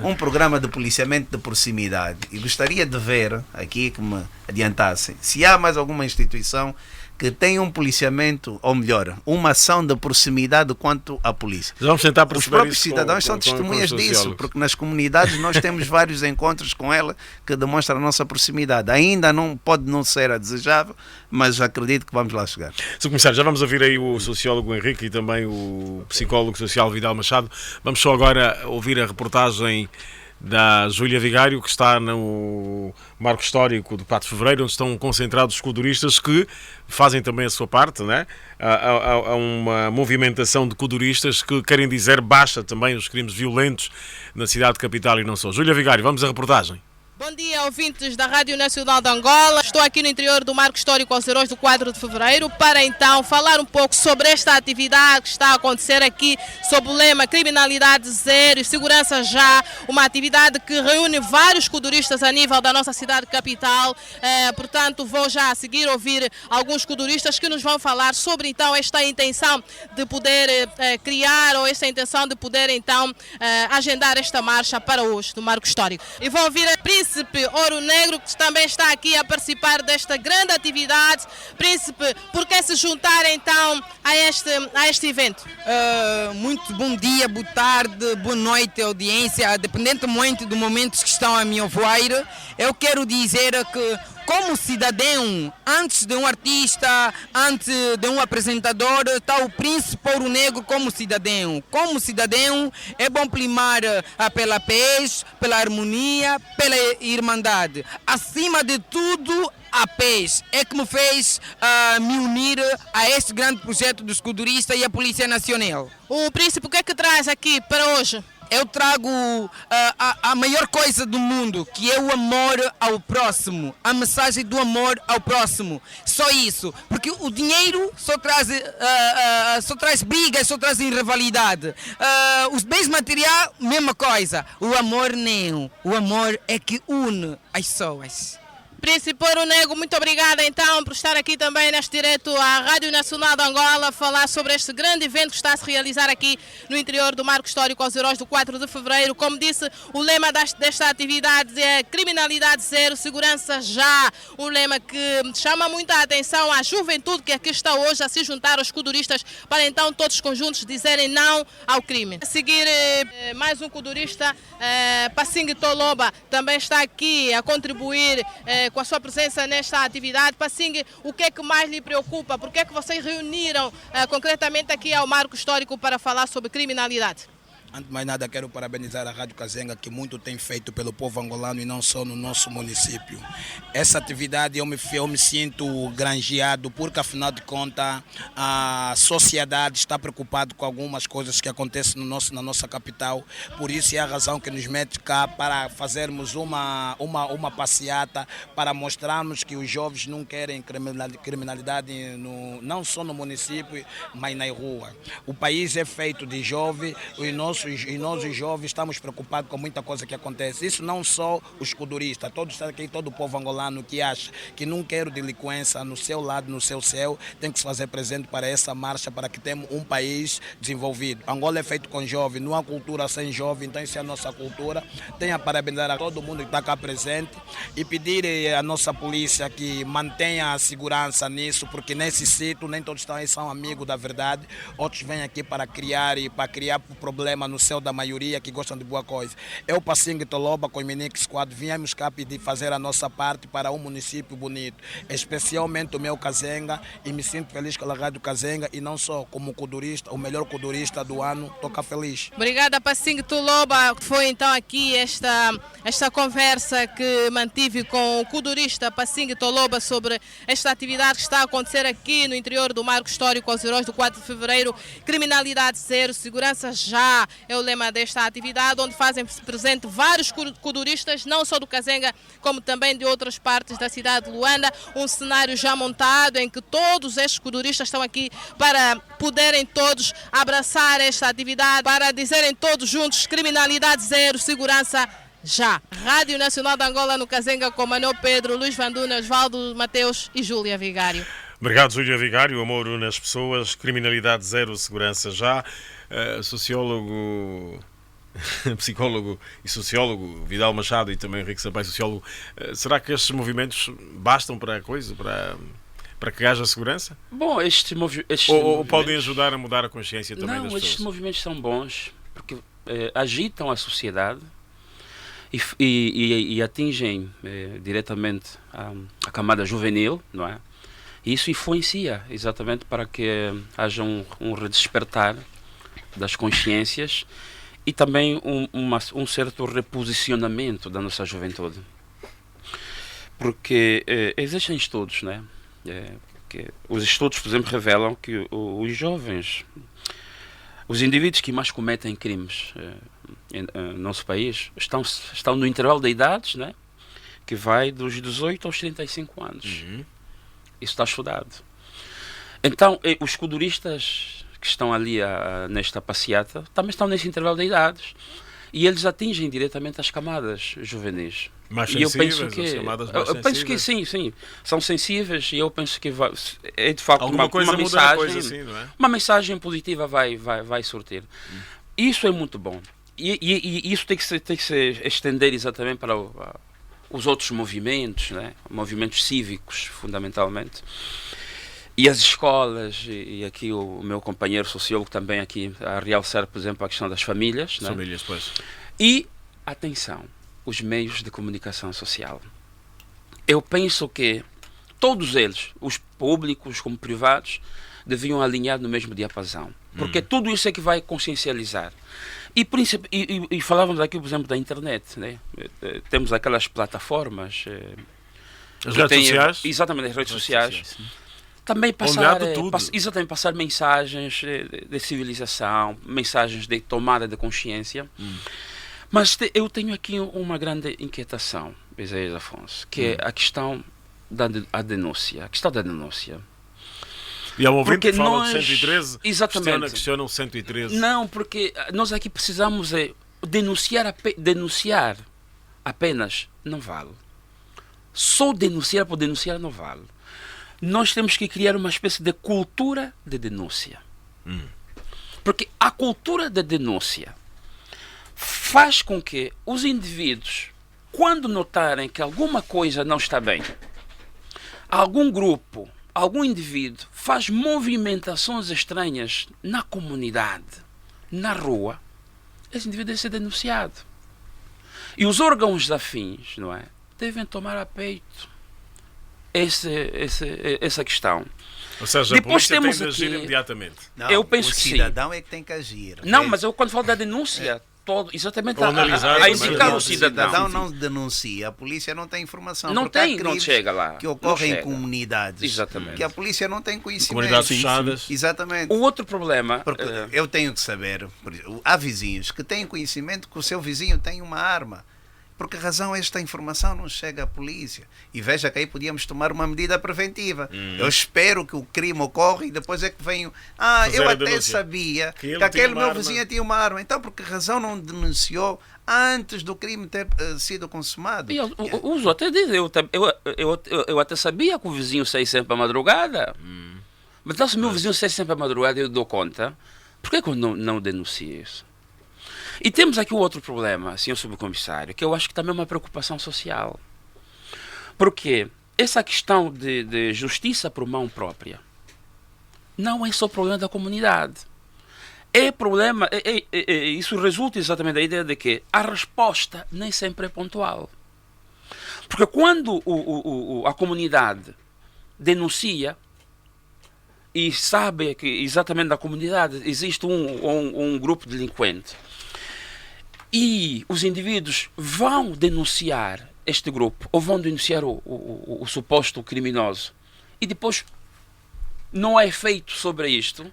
um programa de policiamento de proximidade, e gostaria de ver, aqui que me adiantassem, se há mais alguma instituição que tem um policiamento, ou melhor, uma ação de proximidade quanto à polícia.
Vamos tentar perceber.
Os próprios
isso
cidadãos são testemunhas disso, porque nas comunidades nós temos vários encontros com ela que demonstram a nossa proximidade. Ainda não pode não ser a desejável, mas acredito que vamos lá chegar.
Sr. Comissário, já vamos ouvir aí o sociólogo Henrique e também o psicólogo social Vidal Machado. Vamos só agora ouvir a reportagem da Júlia Vigário, que está no Marco Histórico do 4 de Fevereiro, onde estão concentrados os coduristas que fazem também a sua parte, né? Há uma movimentação de coduristas que querem dizer baixa também os crimes violentos na cidade capital e não só. Júlia Vigário, vamos à reportagem.
Bom dia, ouvintes da Rádio Nacional de Angola. Estou aqui no interior do Marco Histórico aos Heróis do 4 de Fevereiro para então falar um pouco sobre esta atividade que está a acontecer aqui sob o lema Criminalidade Zero e Segurança Já, uma atividade que reúne vários coduristas a nível da nossa cidade capital. Portanto, vou já a seguir ouvir alguns coduristas que nos vão falar sobre então esta intenção de poder criar, ou esta intenção de poder então agendar esta marcha para hoje do Marco Histórico. E vou ouvir a Príncipe Ouro Negro, que também está aqui a participar desta grande atividade. Príncipe, por que se juntar então a este evento?
Muito bom dia, boa tarde, boa noite, audiência. Independentemente do momento que estão a me ouvir, eu quero dizer que, como cidadão, antes de um artista, antes de um apresentador, está o Príncipe Ouro Negro como cidadão. Como cidadão, é bom primar pela paz, pela harmonia, pela irmandade. Acima de tudo, a paz é que me fez me unir a este grande projeto dos coduristas e a Polícia Nacional.
O Príncipe, o que é que traz aqui para hoje?
Eu trago a maior coisa do mundo, que é o amor ao próximo, a mensagem do amor ao próximo. Só isso, porque o dinheiro só traz brigas, só traz rivalidade. Os bens materiais, mesma coisa. O amor não. O amor é que une as pessoas.
Príncipe Ouro Negro, muito obrigada então por estar aqui também neste direto à Rádio Nacional de Angola, falar sobre este grande evento que está a se realizar aqui no interior do Marco Histórico aos Heróis do 4 de Fevereiro. Como disse, o lema desta atividade é Criminalidade Zero, Segurança Já. Um lema que chama muita atenção à juventude que aqui está hoje a se juntar aos coduristas para então todos conjuntos dizerem não ao crime. A seguir, mais um codurista, Passing Toloba, também está aqui a contribuir com a sua presença nesta atividade. Passing, o que é que mais lhe preocupa? Por que é que vocês reuniram concretamente aqui ao Marco Histórico para falar sobre criminalidade?
Antes de mais nada, quero parabenizar a Rádio Kazenga, que muito tem feito pelo povo angolano e não só no nosso município. Essa atividade eu me sinto granjeado, porque afinal de contas a sociedade está preocupada com algumas coisas que acontecem na nossa capital. Por isso é a razão que nos mete cá para fazermos uma passeata, para mostrarmos que os jovens não querem criminalidade não só no município, mas na rua. O país é feito de jovens, os nossos nós os jovens estamos preocupados com muita coisa que acontece. Isso não só os kuduristas, todo o povo angolano que acha que não quer delinquência no seu lado, no seu céu, tem que se fazer presente para essa marcha, para que tenhamos um país desenvolvido. Angola é feito com jovem, não há cultura sem jovem, então essa é a nossa cultura. Tenho a parabenizar a todo mundo que está cá presente e pedir à nossa polícia que mantenha a segurança nisso, porque nesse sítio nem todos estão aí, são amigos da verdade, outros vêm aqui para criar problema no céu da maioria que gostam de boa coisa. Eu, Passingue Toloba, com o Minique Squad, viemos cá pedir fazer a nossa parte para um município bonito, especialmente o meu Kazenga, e me sinto feliz com a Rádio Kazenga, e não só como kudurista, o melhor kudurista do ano, estou cá feliz.
Obrigada, Passingue Toloba. Foi então aqui esta conversa que mantive com o kudurista Passingue Toloba sobre esta atividade que está a acontecer aqui no interior do Marco Histórico aos Heróis do 4 de Fevereiro. Criminalidade zero, segurança já é o lema desta atividade, onde fazem presente vários kuduristas, não só do Kazenga, como também de outras partes da cidade de Luanda. Um cenário já montado em que todos estes kuduristas estão aqui para poderem todos abraçar esta atividade, para dizerem todos juntos: criminalidade zero, segurança já. Rádio Nacional de Angola no Kazenga com Manuel Pedro, Luís Vanduna, Osvaldo Mateus e Júlia Vigário.
Obrigado, Júlia Vigário. Amor nas pessoas, criminalidade zero, segurança já. Sociólogo, psicólogo e sociólogo Vidal Machado e também Henrique Sampaio, sociólogo. Será que estes movimentos bastam para a coisa, para que haja segurança?
Bom,
ou podem ajudar a mudar a consciência também das pessoas?
Estes movimentos são bons porque agitam a sociedade e atingem diretamente a camada juvenil, não é? E isso influencia exatamente para que haja um redespertar das consciências e também um certo reposicionamento da nossa juventude. Porque existem estudos, né? Que os estudos, por exemplo, revelam que os jovens, os indivíduos que mais cometem crimes no nosso país, estão no intervalo de idades, né? Que vai dos 18 aos 35 anos. Uhum. Isso está estudado. Então, os kuduristas que estão ali nesta passeata também estão nesse intervalo de idades e eles atingem diretamente as camadas juvenis.
Mais
e
sensíveis,
eu penso que,
as camadas mais
penso que sim, são sensíveis e eu penso que é de facto
alguma coisa muda
mensagem,
coisa assim, não é?
Uma mensagem positiva vai surtir. Isso é muito bom. E isso tem que se estender exatamente para os outros movimentos, né? Movimentos cívicos, fundamentalmente. E as escolas, e aqui o meu companheiro sociólogo também aqui a realçar, por exemplo, a questão das famílias. Né?
Famílias, pois.
E, atenção, os meios de comunicação social. Eu penso que todos eles, os públicos como privados, deviam alinhar no mesmo diapasão. Porque tudo isso é que vai consciencializar. E falávamos aqui, por exemplo, da internet. Né? Temos aquelas plataformas...
as redes sociais?
Exatamente, as redes sociais. Também passar mensagens de civilização, mensagens de tomada de consciência. Mas eu tenho aqui uma grande inquietação, Isaías Afonso, que é a questão da denúncia. A questão da denúncia.
E há um ouvinte que fala de 113,
exatamente.
questiona o 113.
Não, porque nós aqui precisamos denunciar apenas não vale. Só denunciar por denunciar não vale. Nós temos que criar uma espécie de cultura de denúncia. Porque a cultura de denúncia faz com que os indivíduos, quando notarem que alguma coisa não está bem, algum grupo, algum indivíduo faz movimentações estranhas na comunidade, na rua, esse indivíduo deve ser denunciado. E os órgãos afins, não é, devem tomar a peito essa questão.
Ou seja, depois a polícia tem de agir imediatamente.
Não,
eu penso
o
que
cidadão
sim.
É que tem que agir.
Não, mas eu quando falo da denúncia, exatamente
a
indicar o cidadão.
O cidadão não denuncia, a polícia não tem informação.
Não tem, não chega lá.
Que ocorrem em comunidades.
Exatamente.
Que a polícia não tem conhecimento.
Comunidades fechadas.
Exatamente.
O outro problema...
Porque eu tenho que saber, há vizinhos que têm conhecimento que o seu vizinho tem uma arma. Por que razão esta informação não chega à polícia? E veja que aí podíamos tomar uma medida preventiva. Eu espero que o crime ocorra e depois é que venho... eu até sabia que aquele meu vizinho tinha uma arma. Então, por que razão não denunciou antes do crime ter sido consumado?
E uso até diz, eu até sabia que o vizinho saía sempre à madrugada. Mas então, se o meu vizinho sai sempre à madrugada e eu dou conta, por que eu não denuncio isso? E temos aqui um outro problema, senhor subcomissário, que eu acho que também é uma preocupação social. Porque essa questão de justiça por mão própria não é só problema da comunidade. É problema, isso resulta exatamente da ideia de que a resposta nem sempre é pontual. Porque quando a comunidade denuncia e sabe que exatamente na comunidade existe um grupo delinquente e os indivíduos vão denunciar este grupo ou vão denunciar o suposto criminoso e depois não é feito sobre isto,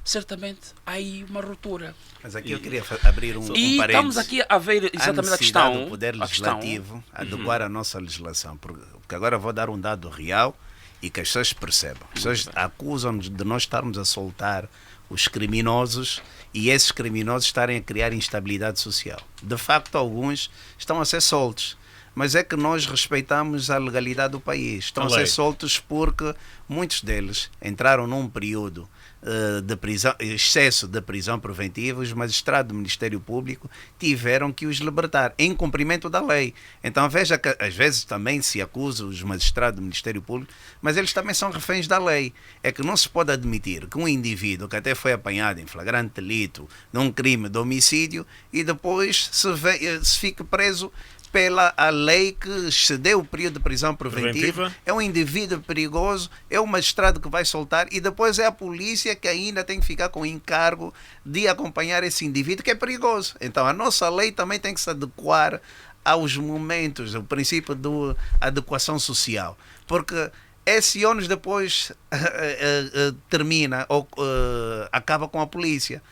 certamente há aí uma ruptura.
Mas aqui eu queria abrir um parênteses.
Estamos aqui a ver exatamente a questão
do Poder Legislativo adequar a nossa legislação, porque agora vou dar um dado real e que as pessoas percebam. As pessoas acusam-nos de nós estarmos a soltar os criminosos e esses criminosos estarem a criar instabilidade social. De facto, alguns estão a ser soltos, mas é que nós respeitamos a legalidade do país. Estão a ser soltos porque muitos deles entraram num período de prisão, excesso de prisão preventiva. Os magistrados do Ministério Público tiveram que os libertar em cumprimento da lei. Então veja que às vezes também se acusa os magistrados do Ministério Público, mas eles também são reféns da lei. É que não se pode admitir que um indivíduo que até foi apanhado em flagrante delito num crime de homicídio e depois se fique preso pela a lei que excedeu o período de prisão preventiva. É um indivíduo perigoso, é o magistrado que vai soltar e depois é a polícia que ainda tem que ficar com o encargo de acompanhar esse indivíduo que é perigoso. Então a nossa lei também tem que se adequar aos momentos, o princípio da adequação social, porque esse ônus depois termina ou acaba com a polícia.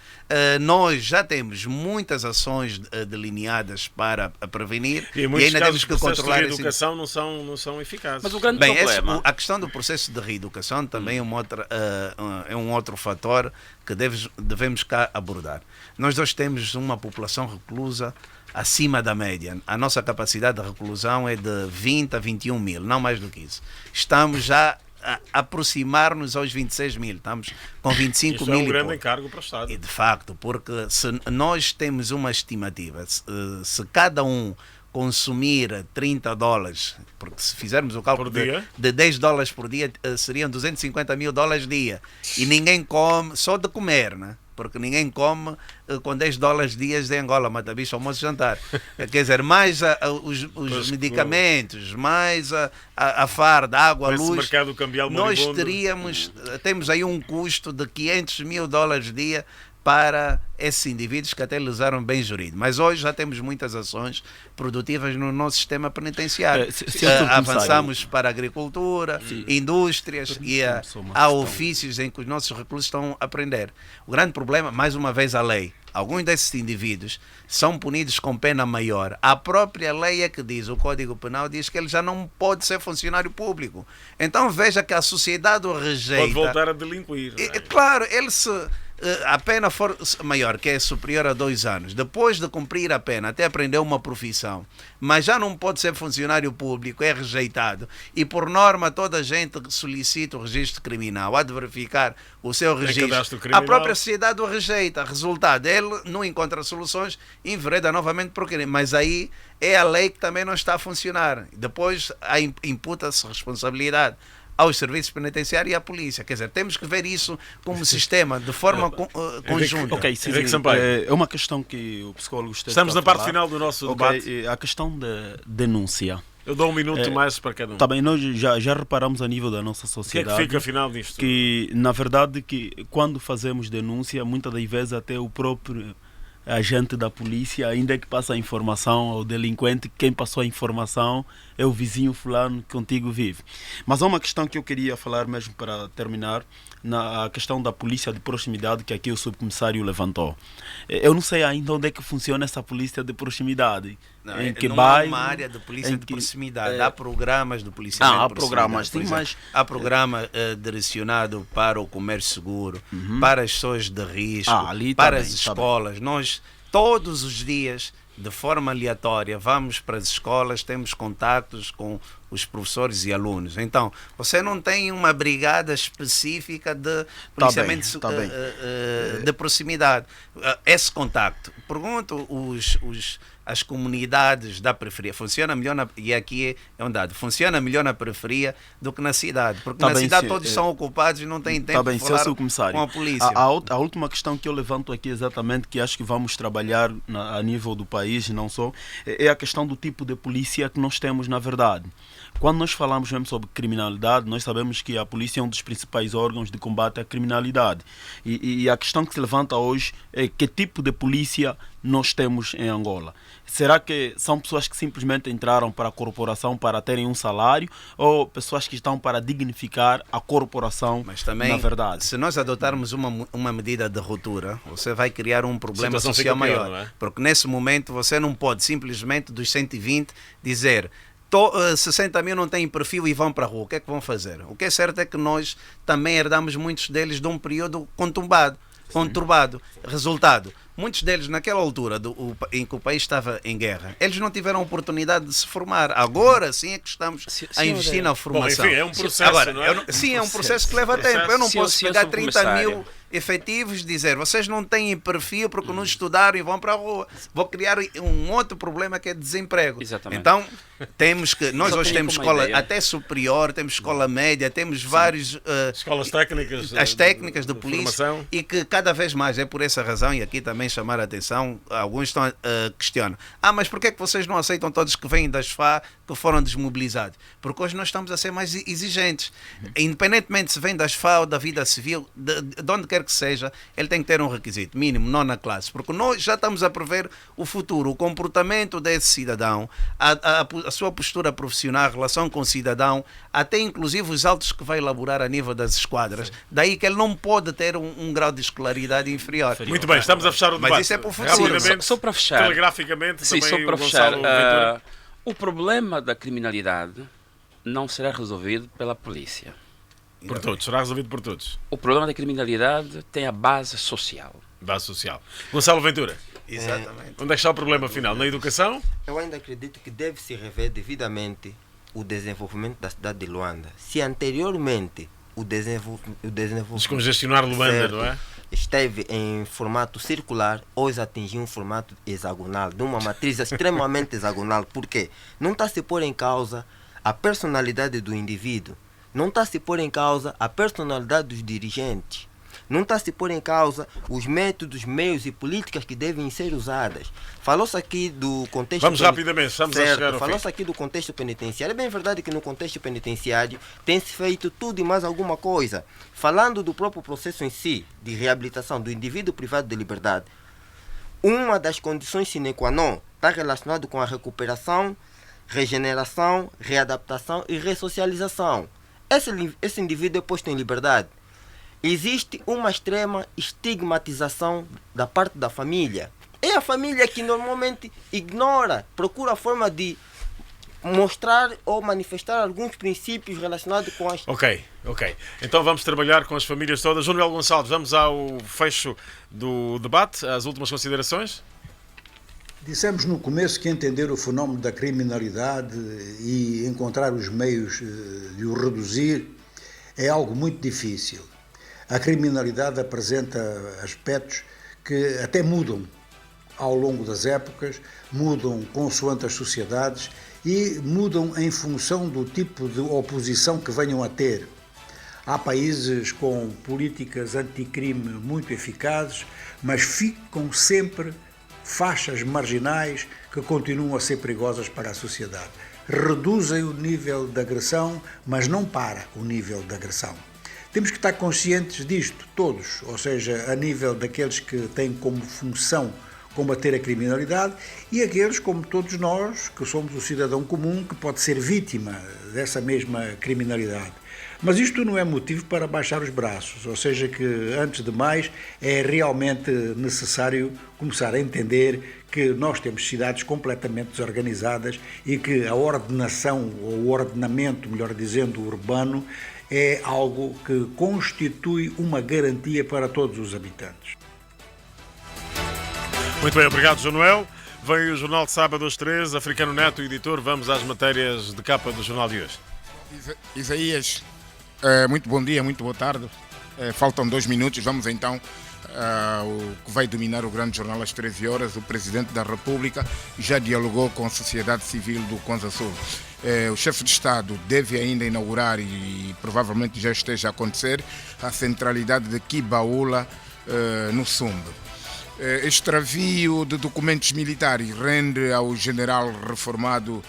Nós já temos muitas ações delineadas para prevenir
e ainda temos que controlar. Os processos de reeducação não são eficazes.
Mas o grande problema...
a questão do processo de reeducação também é um outro fator que devemos cá abordar. Nós hoje temos uma população reclusa acima da média. A nossa capacidade de reclusão é de 20 a 21 mil, não mais do que isso. Estamos já a aproximar-nos aos 26 mil, estamos com 25
isso
mil.
É um grande encargo para o Estado.
E de facto, porque se nós temos uma estimativa, se cada um consumir $30, porque se fizermos o cálculo de $10 por dia, seriam $250 mil dia. E ninguém come, só de comer, né? Porque ninguém come com $10 dias de Angola, mata-bicho, almoço e jantar. Quer dizer, mais os medicamentos, mais a farda, a água, a luz,
mercado cambial
nós temos aí um custo de $500 mil dia para esses indivíduos que até lhe usaram bem jurídico. Mas hoje já temos muitas ações produtivas no nosso sistema penitenciário. Avançamos para a agricultura, indústrias e há ofícios em que os nossos reclusos estão a aprender. O grande problema, mais uma vez, a lei. Alguns desses indivíduos são punidos com pena maior. A própria lei é que diz, o Código Penal diz que ele já não pode ser funcionário público. Então veja que a sociedade o rejeita.
Pode voltar a delinquir.
Claro, ele a pena for maior, que é superior a 2 anos, depois de cumprir a pena, até aprender uma profissão, mas já não pode ser funcionário público, é rejeitado. E por norma toda a gente solicita o registro criminal, há de verificar o seu registro. A própria sociedade o rejeita. Resultado, ele não encontra soluções, envereda novamente para o crime. Mas aí é a lei que também não está a funcionar. Depois imputa-se responsabilidade aos serviços penitenciários e à polícia. Quer dizer, temos que ver isso como sistema, de forma conjunta.
Ok, sim, é uma questão que o psicólogo
estamos na parte final do nosso debate.
A questão da denúncia.
Eu dou um minuto mais para cada um.
Também nós já reparamos a nível da nossa sociedade.
O que é que fica afinal disto?
Que, na verdade, que quando fazemos denúncia, muitas das vezes até o próprio agente da polícia ainda é que passa a informação ao delinquente. Quem passou a informação é o vizinho fulano que contigo vive. Mas há uma questão que eu queria falar mesmo para terminar, na questão da polícia de proximidade que aqui o subcomissário levantou. Eu não sei ainda onde é que funciona essa polícia de proximidade.
Não,
em que
não
bairro,
há uma área de polícia de proximidade.
é,
há programas de policiamento
há
de
programas, sim,
proximidade.
mas
Há programa direcionado para o comércio seguro, para as pessoas de risco,
ali
para
também,
as escolas. Nós, todos os dias, de forma aleatória, vamos para as escolas, temos contactos com os professores e alunos. Então, você não tem uma brigada específica de policiamento de proximidade. Esse contacto. Pergunto as comunidades da periferia. Funciona melhor, e aqui é um dado, funciona melhor na periferia do que na cidade. Porque na cidade todos são ocupados e não têm tempo de falar com a polícia.
A última questão que eu levanto aqui exatamente, que acho que vamos trabalhar a nível do país, não só, é a questão do tipo de polícia que nós temos na verdade. Quando nós falamos mesmo sobre criminalidade, nós sabemos que a polícia é um dos principais órgãos de combate à criminalidade. E a questão que se levanta hoje é que tipo de polícia nós temos em Angola. Será que são pessoas que simplesmente entraram para a corporação para terem um salário ou pessoas que estão para dignificar a corporação?
Mas também,
na verdade,
se nós adotarmos uma medida de ruptura, você vai criar um problema social maior. Pior, porque nesse momento você não pode simplesmente dos 120 dizer 60 mil não têm perfil e vão para a rua. O que é que vão fazer? O que é certo é que nós também herdamos muitos deles de um período conturbado. Resultado, muitos deles naquela altura em que o país estava em guerra, eles não tiveram oportunidade de se formar. Agora sim é que estamos a investir na formação.
Bom, enfim, é um processo,
agora,
não é?
Sim, é um processo que leva tempo. Eu não posso pegar 30 mil efetivos e dizer, vocês não têm perfil porque não estudaram e vão para a rua. Vou criar um outro problema que é desemprego.
Exatamente.
Então, nós hoje temos escola até superior, temos escola média, temos vários...
escolas técnicas.
As técnicas de polícia.
Formação.
E que cada vez mais, é por essa razão, e aqui também chamar a atenção, alguns questionam. Mas por que é que vocês não aceitam todos que vêm das FA que foram desmobilizados? Porque hoje nós estamos a ser mais exigentes. Independentemente se vem das FA ou da vida civil, de onde quer que seja, ele tem que ter um requisito mínimo, nona classe. Porque nós já estamos a prever o futuro, o comportamento desse cidadão, a sua postura profissional, a relação com o cidadão, até inclusive os autos que vai elaborar a nível das esquadras. Daí que ele não pode ter um grau de escolaridade inferior.
Muito bem, estamos a fechar o debate.
Mas isso é por futuro.
Só para fechar.
Telegraficamente,
sim,
também
só para
o Gonçalo
fechar. O problema da criminalidade não será resolvido pela polícia.
Por todos, será resolvido por todos.
O problema da criminalidade tem a base social.
Base social. Gonçalo Ventura.
Exatamente.
Onde é que está o problema final? Na educação?
Eu ainda acredito que deve se rever devidamente o desenvolvimento da cidade de Luanda. Se anteriormente o desenvolvimento
descongestionar Luanda, não é?
Esteve em formato circular, hoje atingiu um formato hexagonal, de uma matriz extremamente hexagonal. Por quê? Não está a se pôr em causa a personalidade do indivíduo, não está a se pôr em causa a personalidade dos dirigentes, não está a se pôr em causa os métodos, meios e políticas que devem ser usadas. Falou-se aqui do contexto...
Vamos rapidamente, estamos a chegar ao
Falou-se aqui do contexto penitenciário. É bem verdade que no contexto penitenciário tem-se feito tudo e mais alguma coisa. Falando do próprio processo em si, de reabilitação do indivíduo privado de liberdade, uma das condições sine qua non está relacionado com a recuperação, regeneração, readaptação e ressocialização. Esse indivíduo é posto em liberdade. Existe uma extrema estigmatização da parte da família. É a família que normalmente ignora, procura a forma de mostrar ou manifestar alguns princípios relacionados com as...
Ok. Então vamos trabalhar com as famílias todas. João Miguel Gonçalves, vamos ao fecho do debate, às últimas considerações.
Dissemos no começo que entender o fenómeno da criminalidade e encontrar os meios de o reduzir é algo muito difícil. A criminalidade apresenta aspectos que até mudam ao longo das épocas, mudam consoante as sociedades e mudam em função do tipo de oposição que venham a ter. Há países com políticas anticrime muito eficazes, mas ficam sempre faixas marginais que continuam a ser perigosas para a sociedade. Reduzem o nível de agressão, mas não para o nível de agressão. Temos que estar conscientes disto, todos, ou seja, a nível daqueles que têm como função combater a criminalidade, e aqueles, como todos nós, que somos o cidadão comum, que pode ser vítima dessa mesma criminalidade. Mas isto não é motivo para baixar os braços, ou seja que, antes de mais, é realmente necessário começar a entender que nós temos cidades completamente desorganizadas e que a ordenação, ou o ordenamento, melhor dizendo, urbano, é algo que constitui uma garantia para todos os habitantes.
Muito bem, obrigado, João Noel. Vem o Jornal de Sábado às 13, Africano Neto, editor. Vamos às matérias de capa do jornal de hoje.
Isaías, muito bom dia, muito boa tarde. Faltam 2 minutos, vamos então o que vai dominar o grande jornal às 13 horas. O Presidente da República já dialogou com a sociedade civil do Kwanza Sul. O chefe de Estado deve ainda inaugurar, e provavelmente já esteja a acontecer, a centralidade de Kibaula no Sumbe. Extravio de documentos militares rende ao general reformado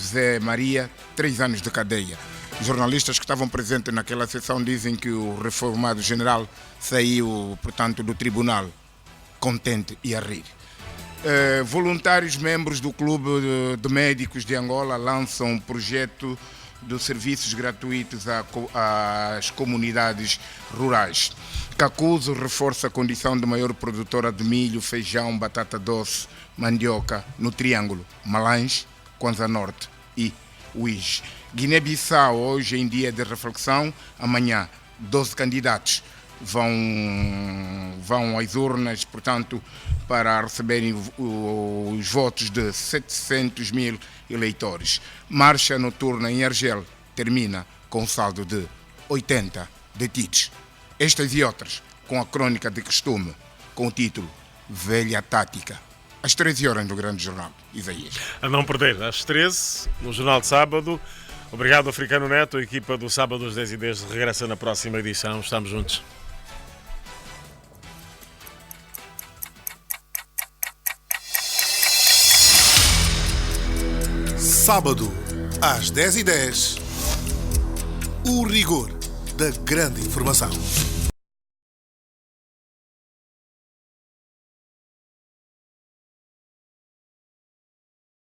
Zé Maria 3 anos de cadeia. Jornalistas que estavam presentes naquela sessão dizem que o reformado general saiu, portanto, do tribunal contente e a rir. Voluntários membros do Clube de Médicos de Angola lançam um projeto de serviços gratuitos às comunidades rurais. Cacuzo reforça a condição de maior produtora de milho, feijão, batata doce, mandioca no Triângulo, Malães, Kwanza Norte e Uís. Guiné-Bissau, hoje em dia de reflexão, amanhã 12 candidatos vão às urnas, portanto, para receberem os votos de 700 mil eleitores. Marcha noturna em Argel termina com saldo de 80 detidos. Estas e outras, com a crônica de costume, com o título Velha Tática. Às 13 horas no Grande Jornal, Isaías.
A não perder, às 13, no Jornal de Sábado. Obrigado, Africano Neto. A equipa do Sábado às 10h10 regressa na próxima edição. Estamos juntos.
Sábado, às 10h10, o rigor da grande informação.